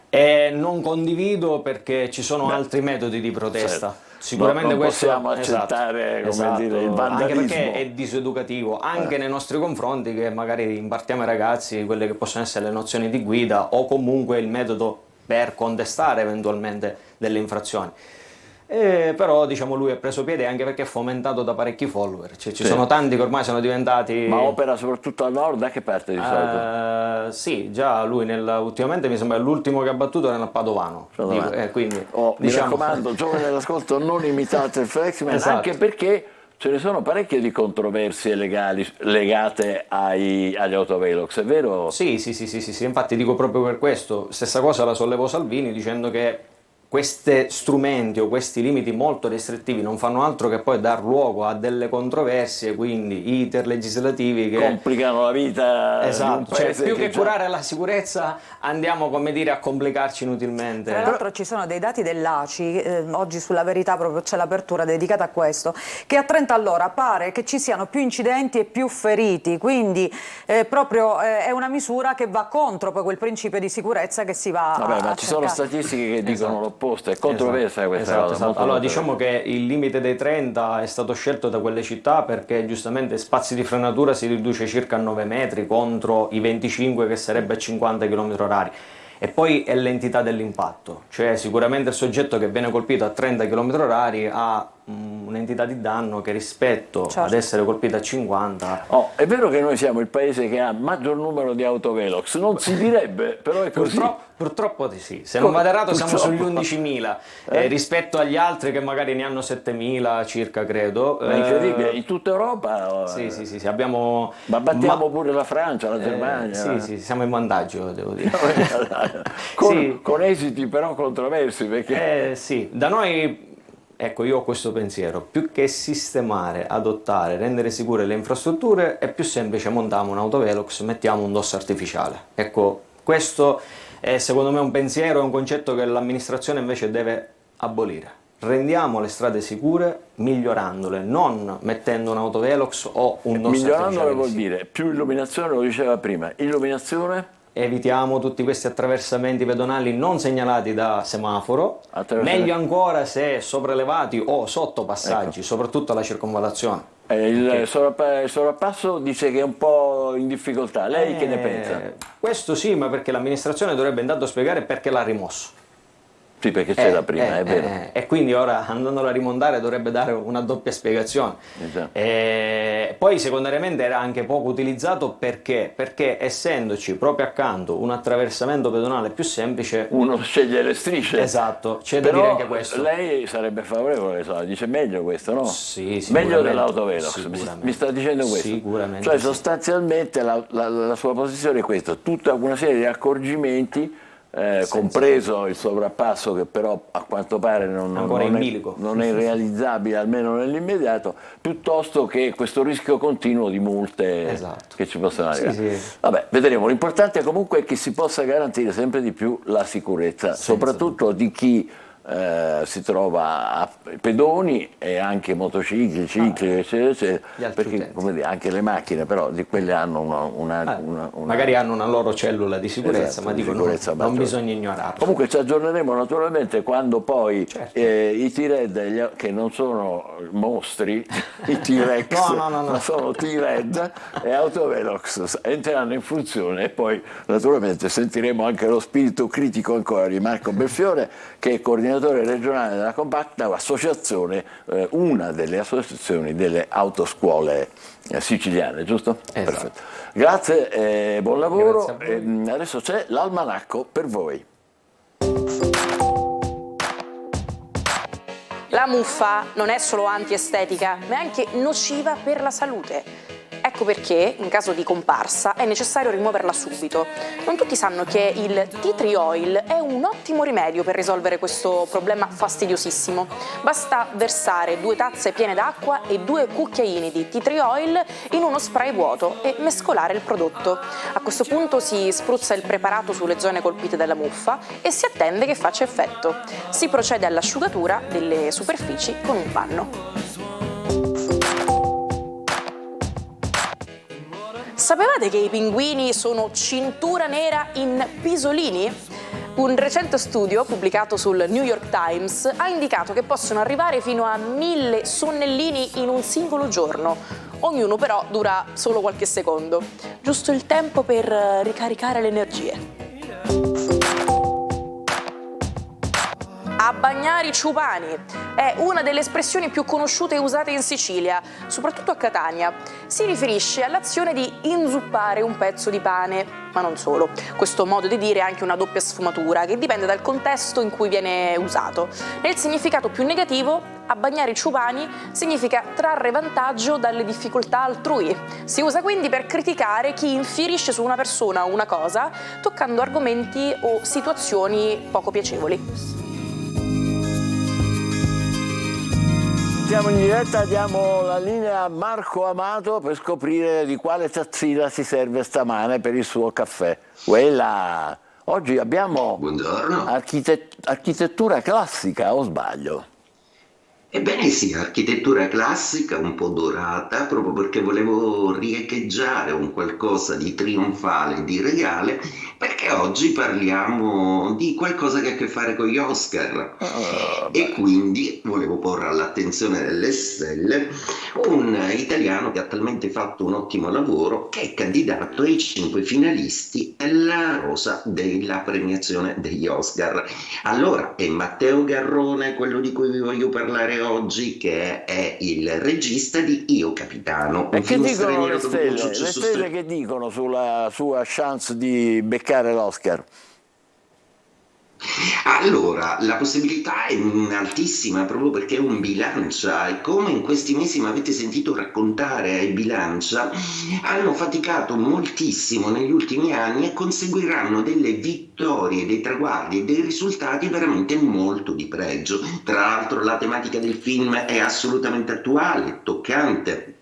E non condivido perché ci sono altri metodi di protesta. Certo. Sicuramente non questo possiamo accettare come dire, il vandalismo. Anche perché è diseducativo, anche nei nostri confronti, che magari impartiamo ai ragazzi quelle che possono essere le nozioni di guida o comunque il metodo per contestare eventualmente delle infrazioni. Però diciamo lui ha preso piede anche perché è fomentato da parecchi follower, cioè, ci sono tanti che ormai sono diventati... Ma opera soprattutto al nord, da che parte di solito? Sì, già lui ultimamente mi sembra l'ultimo che ha battuto nel Padovano. Quindi, mi diciamo... raccomando, giovani dell'ascolto, non imitate il Fleximan, Esatto. anche perché ce ne sono parecchie di controversie legali legate agli autovelox, è vero? Sì, infatti dico proprio per questo, stessa cosa la sollevò Salvini dicendo che questi strumenti o questi limiti molto restrittivi non fanno altro che poi dar luogo a delle controversie, quindi iter legislativi che complicano la vita. Esatto, di un paese più che curare la sicurezza andiamo, come dire, a complicarci inutilmente. Tra l'altro ci sono dei dati dell'ACI, oggi sulla Verità proprio c'è l'apertura dedicata a questo, che a 30 all'ora pare che ci siano più incidenti e più feriti, quindi proprio è una misura che va contro poi quel principio di sicurezza che si va Vabbè, ma a ci sono cercare. statistiche che dicono l'opposto, è controversa questa cosa. Esatto. Allora diciamo che il limite dei 30 è stato scelto da quelle città perché giustamente spazi di frenatura si riduce circa a 9 metri contro i 25 che sarebbe a 50 km/h. E poi è l'entità dell'impatto, cioè sicuramente il soggetto che viene colpito a 30 km/h ha un'entità di danno che rispetto ad essere colpita a 50. È vero che noi siamo il paese che ha maggior numero di autovelox, non si direbbe, però è così. Purtroppo sì, se non vado errato siamo sugli 11.000 rispetto agli altri che magari ne hanno 7.000 circa, credo. Ma è incredibile, in tutta Europa. Sì, abbiamo... Ma battiamo pure la Francia, la Germania. Sì, siamo in vantaggio, devo dire. Con esiti però controversi, perché... sì, da noi... Ecco, io ho questo pensiero: più che sistemare, adottare, rendere sicure le infrastrutture, è più semplice montare un autovelox, mettiamo un dosso artificiale. Ecco, questo è secondo me un pensiero, è un concetto che l'amministrazione invece deve abolire. Rendiamo le strade sicure migliorandole, non mettendo un autovelox o un dosso artificiale. Migliorandole vuol dire più illuminazione, lo diceva prima, illuminazione... Evitiamo tutti questi attraversamenti pedonali non segnalati da semaforo, meglio ancora se sopraelevati o sotto passaggi, soprattutto alla circonvallazione. Il sovrappasso dice che è un po' in difficoltà, lei che ne pensa? Questo sì, ma perché l'amministrazione dovrebbe intanto spiegare perché l'ha rimosso. Sì, perché c'era prima, è vero. E quindi ora, andandolo a rimontare, dovrebbe dare una doppia spiegazione. Esatto. Poi secondariamente era anche poco utilizzato perché essendoci proprio accanto un attraversamento pedonale più semplice, uno sceglie le strisce. Esatto, c'è da dire anche questo. Lei sarebbe favorevole, dice meglio questo, no? Sì, meglio dell'autovelox, mi sta dicendo questo? Sicuramente. Cioè sostanzialmente la sua posizione è questa, tutta una serie di accorgimenti, compreso il sovrappasso, che però a quanto pare non è realizzabile, almeno nell'immediato, piuttosto che questo rischio continuo di multe che ci possono arrivare. Vabbè, vedremo. L'importante comunque è che si possa garantire sempre di più la sicurezza, soprattutto di chi si trova a pedoni e anche motocicli, cicli, eccetera, perché come dire, anche le macchine però di quelle hanno una magari hanno una loro cellula di sicurezza, ma dico non bisogna ignorarla. Comunque ci aggiorneremo naturalmente quando poi i T-Red, che non sono mostri, i T-Rex, ma sono T-Red e Autovelox, entreranno in funzione, e poi naturalmente sentiremo anche lo spirito critico ancora di Marco Belfiore, che è coordinatore regionale della Compacta, associazione, una delle associazioni delle autoscuole siciliane, giusto? Perfetto. Grazie e buon lavoro. Adesso c'è l'almanacco per voi. La muffa non è solo antiestetica, ma è anche nociva per la salute. Ecco perché, in caso di comparsa, è necessario rimuoverla subito. Non tutti sanno che il tea tree oil è un ottimo rimedio per risolvere questo problema fastidiosissimo. Basta versare 2 tazze piene d'acqua e 2 cucchiaini di tea tree oil in uno spray vuoto e mescolare il prodotto. A questo punto si spruzza il preparato sulle zone colpite dalla muffa e si attende che faccia effetto. Si procede all'asciugatura delle superfici con un panno. Sapevate che i pinguini sono cintura nera in pisolini? Un recente studio pubblicato sul New York Times ha indicato che possono arrivare fino a 1000 sonnellini in un singolo giorno. Ognuno però dura solo qualche secondo, giusto il tempo per ricaricare le energie. Abbagnare i ciupani è una delle espressioni più conosciute e usate in Sicilia, soprattutto a Catania. Si riferisce all'azione di inzuppare un pezzo di pane, ma non solo. Questo modo di dire ha anche una doppia sfumatura che dipende dal contesto in cui viene usato. Nel significato più negativo, abbagnare i ciupani significa trarre vantaggio dalle difficoltà altrui. Si usa quindi per criticare chi infierisce su una persona o una cosa, toccando argomenti o situazioni poco piacevoli. Siamo in diretta, diamo la linea a Marco Amato per scoprire di quale tazzina si serve stamane per il suo caffè. Quella. Oggi abbiamo architettura classica, o sbaglio? Ebbene sì, architettura classica un po' dorata, proprio perché volevo riecheggiare un qualcosa di trionfale, di regale, perché oggi parliamo di qualcosa che ha a che fare con gli Oscar. E quindi volevo porre all'attenzione delle stelle un italiano che ha talmente fatto un ottimo lavoro che è candidato ai 5 finalisti della rosa della premiazione degli Oscar. Allora, è Matteo Garrone quello di cui vi voglio parlare ricordare oggi che è il regista di Io Capitano. E un che film dicono straniero le che ha avuto un stelle? Le successo stelle che dicono sulla sua chance di beccare l'Oscar? Allora, la possibilità è altissima proprio perché è un bilancia e come in questi mesi mi avete sentito raccontare ai bilancia, hanno faticato moltissimo negli ultimi anni e conseguiranno delle vittorie, dei traguardi e dei risultati veramente molto di pregio. Tra l'altro la tematica del film è assolutamente attuale, toccante,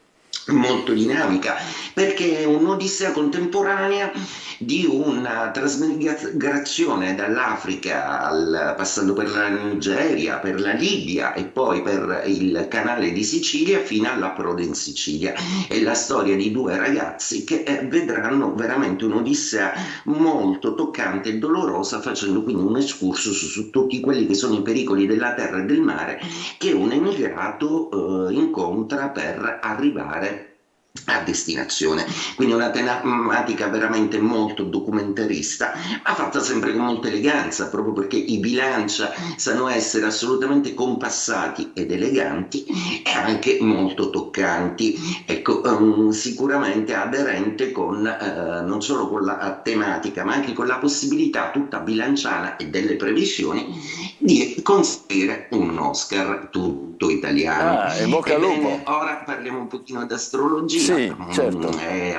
molto dinamica, perché è un'odissea contemporanea di una trasmigrazione dall'Africa passando per la Nigeria, per la Libia e poi per il canale di Sicilia fino all'approdo in Sicilia. È la storia di due ragazzi che vedranno veramente un'odissea molto toccante e dolorosa, facendo quindi un excursus su tutti quelli che sono i pericoli della terra e del mare che un emigrato incontra per arrivare a destinazione. Quindi una tematica veramente molto documentarista, ma fatta sempre con molta eleganza, proprio perché i bilancia sanno essere assolutamente compassati ed eleganti e anche molto toccanti. Ecco, sicuramente aderente con non solo con la tematica, ma anche con la possibilità tutta bilanciana e delle previsioni di conseguire un Oscar tutto italiano. E bocca al lupo. Ebbene, ora parliamo un pochino d'astrologia. Sì, certo.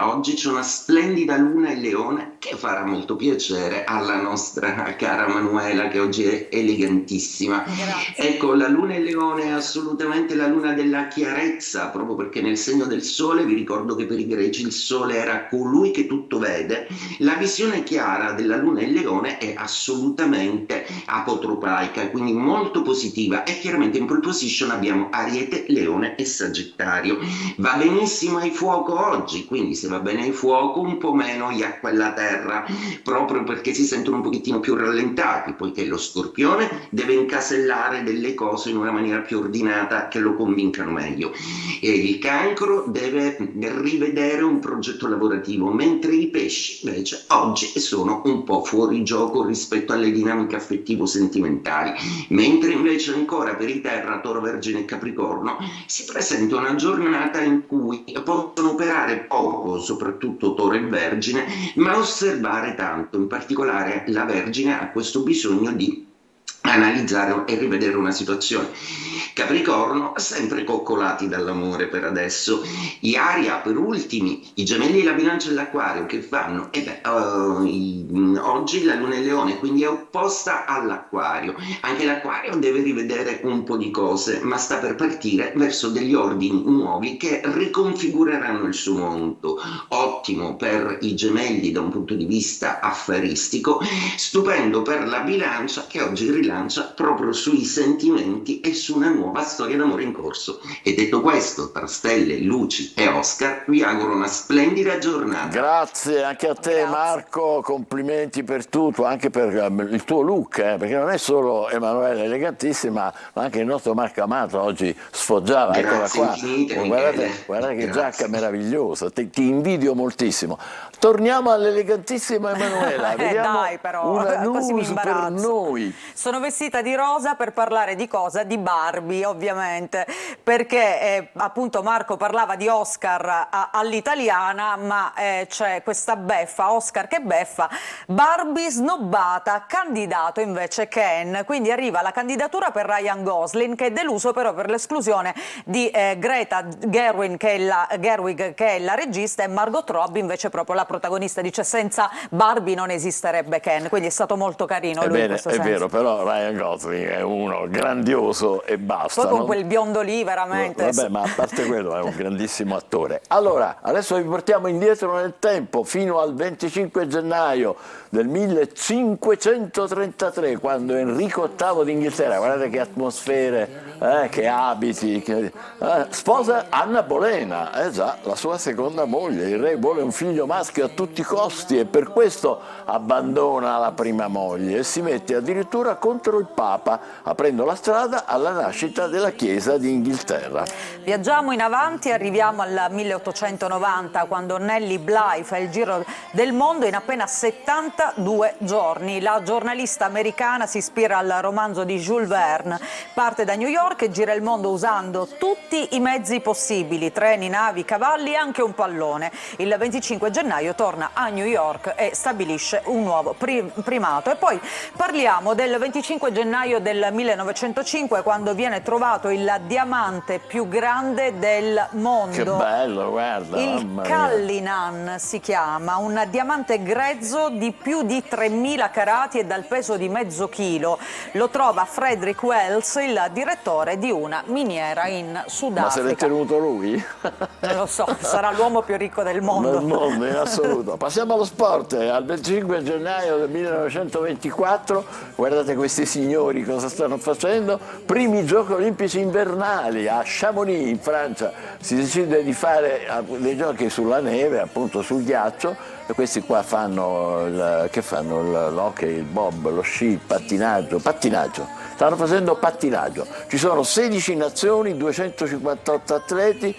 Oggi c'è una splendida luna in Leone che farà molto piacere alla nostra cara Manuela, che oggi è elegantissima. Grazie. Ecco, la luna in Leone è assolutamente la luna della chiarezza, proprio perché nel segno del sole, vi ricordo che per i greci il sole era colui che tutto vede, la visione chiara della luna in Leone è assolutamente apotropaica, quindi molto positiva, e chiaramente in pole position abbiamo Ariete, Leone e Sagittario. Va benissimo ai fuoco oggi, quindi se va bene ai fuoco un po' meno gli acqua e la terra, proprio perché si sentono un pochettino più rallentati, poiché lo Scorpione deve incasellare delle cose in una maniera più ordinata che lo convincano meglio, e il Cancro deve rivedere un progetto lavorativo, mentre i Pesci invece oggi sono un po' fuori gioco rispetto alle dinamiche affettivo-sentimentali, mentre invece ancora per i Terra, Toro, Vergine e Capricorno si presenta una giornata in cui possono operare poco, soprattutto Toro e Vergine, ma osservare tanto. In particolare la Vergine ha questo bisogno di analizzare e rivedere una situazione. Capricorno sempre coccolati dall'amore per adesso. Gli Aria per ultimi, i Gemelli, la Bilancia e l'Acquario che fanno? Oggi la Luna è Leone, quindi è opposta all'Acquario. Anche l'Acquario deve rivedere un po' di cose, ma sta per partire verso degli ordini nuovi che riconfigureranno il suo mondo. Ottimo per i Gemelli da un punto di vista affaristico, stupendo per la Bilancia che oggi rilancia proprio sui sentimenti e su una nuova storia d'amore in corso. E detto questo, tra stelle, luci e Oscar, vi auguro una splendida giornata. Grazie anche a te. Grazie. Marco, complimenti per tutto, anche per il tuo look, perché non è solo Emanuele elegantissima, ma anche il nostro Marco Amato oggi sfoggiava. Grazie Eccola qua. infinite, Guardate che Grazie. giacca meravigliosa, ti invidio moltissimo. Torniamo all'elegantissima Emanuela, vediamo Dai, però, una così mi news per imbarazzo. noi. Sono vestita di rosa per parlare di cosa? Di Barbie, ovviamente, perché appunto Marco parlava di Oscar all'italiana, ma c'è questa beffa, Oscar che beffa, Barbie snobbata, candidato invece Ken, quindi arriva la candidatura per Ryan Gosling, che è deluso però per l'esclusione di Greta Gerwig, che è la regista, e Margot Robbie invece proprio la protagonista, dice senza Barbie non esisterebbe Ken, quindi è stato molto carino lui in Ebbene, questo è senso. vero, però Ryan Gosling è uno grandioso e basta. Poi con non- quel biondo lì veramente. Vabbè, ma a parte quello è un grandissimo attore. Allora, adesso vi portiamo indietro nel tempo, fino al 25 gennaio del 1533, quando Enrico VIII d'Inghilterra, guardate che atmosfere, che abiti, sposa Anna Bolena, già, la sua seconda moglie. Il re vuole un figlio maschio a tutti i costi e per questo abbandona la prima moglie e si mette addirittura contro contro il Papa, aprendo la strada alla nascita della Chiesa d'Inghilterra. Viaggiamo in avanti, arriviamo al 1890, quando Nellie Bly fa il giro del mondo in appena 72 giorni. La giornalista americana si ispira al romanzo di Jules Verne, parte da New York e gira il mondo usando tutti i mezzi possibili, treni, navi, cavalli e anche un pallone. Il 25 gennaio torna a New York e stabilisce un nuovo primato. E poi parliamo del 25 gennaio del 1905, quando viene trovato il diamante più grande del mondo. Che bello, guarda. Il Cullinan si chiama, un diamante grezzo di più di 3000 carati e dal peso di mezzo chilo. Lo trova Frederick Wells, il direttore di una miniera in Sudafrica. Ma se l'è tenuto lui? Non lo so, sarà l'uomo più ricco del mondo. Del mondo, in assoluto. Passiamo allo sport. Al 25 gennaio del 1924, guardate questi signori cosa stanno facendo. Primi giochi olimpici invernali a Chamonix, in Francia. Si decide di fare dei giochi sulla neve, appunto sul ghiaccio, e questi qua fanno l'hockey, il bob, lo sci, il pattinaggio. Stanno facendo pattinaggio. Ci sono 16 nazioni, 258 atleti,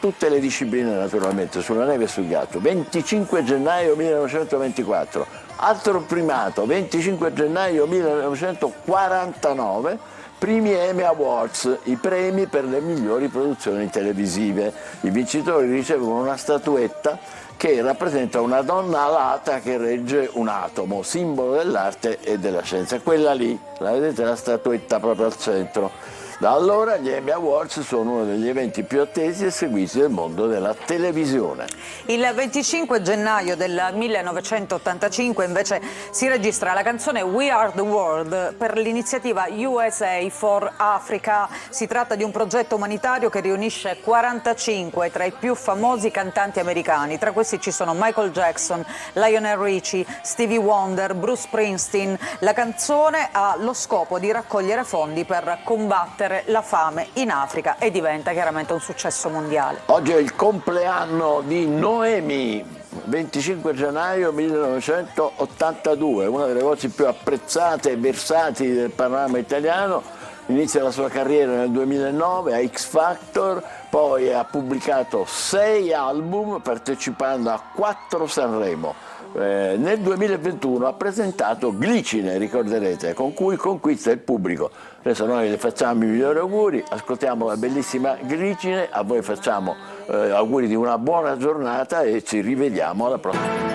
tutte le discipline naturalmente, sulla neve e sul ghiaccio. 25 gennaio 1924, altro primato, 25 gennaio 1949, primi Emmy Awards, i premi per le migliori produzioni televisive. I vincitori ricevono una statuetta che rappresenta una donna alata che regge un atomo, simbolo dell'arte e della scienza. Quella lì, la vedete la statuetta proprio al centro. Da allora gli Emmy Awards sono uno degli eventi più attesi e seguiti del mondo della televisione. Il 25 gennaio del 1985 invece si registra la canzone We Are the World per l'iniziativa USA for Africa. Si tratta di un progetto umanitario che riunisce 45 tra i più famosi cantanti americani. Tra questi ci sono Michael Jackson, Lionel Richie, Stevie Wonder, Bruce Springsteen. La canzone ha lo scopo di raccogliere fondi per combattere la fame in Africa e diventa chiaramente un successo mondiale. Oggi è il compleanno di Noemi, 25 gennaio 1982, una delle voci più apprezzate e versatili del panorama italiano. Inizia la sua carriera nel 2009 a X Factor, poi ha pubblicato 6 album partecipando a 4 Sanremo. Nel 2021 ha presentato Glicine, ricorderete, con cui conquista il pubblico. Adesso noi le facciamo i migliori auguri, ascoltiamo la bellissima Glicine, a voi facciamo auguri di una buona giornata e ci rivediamo alla prossima.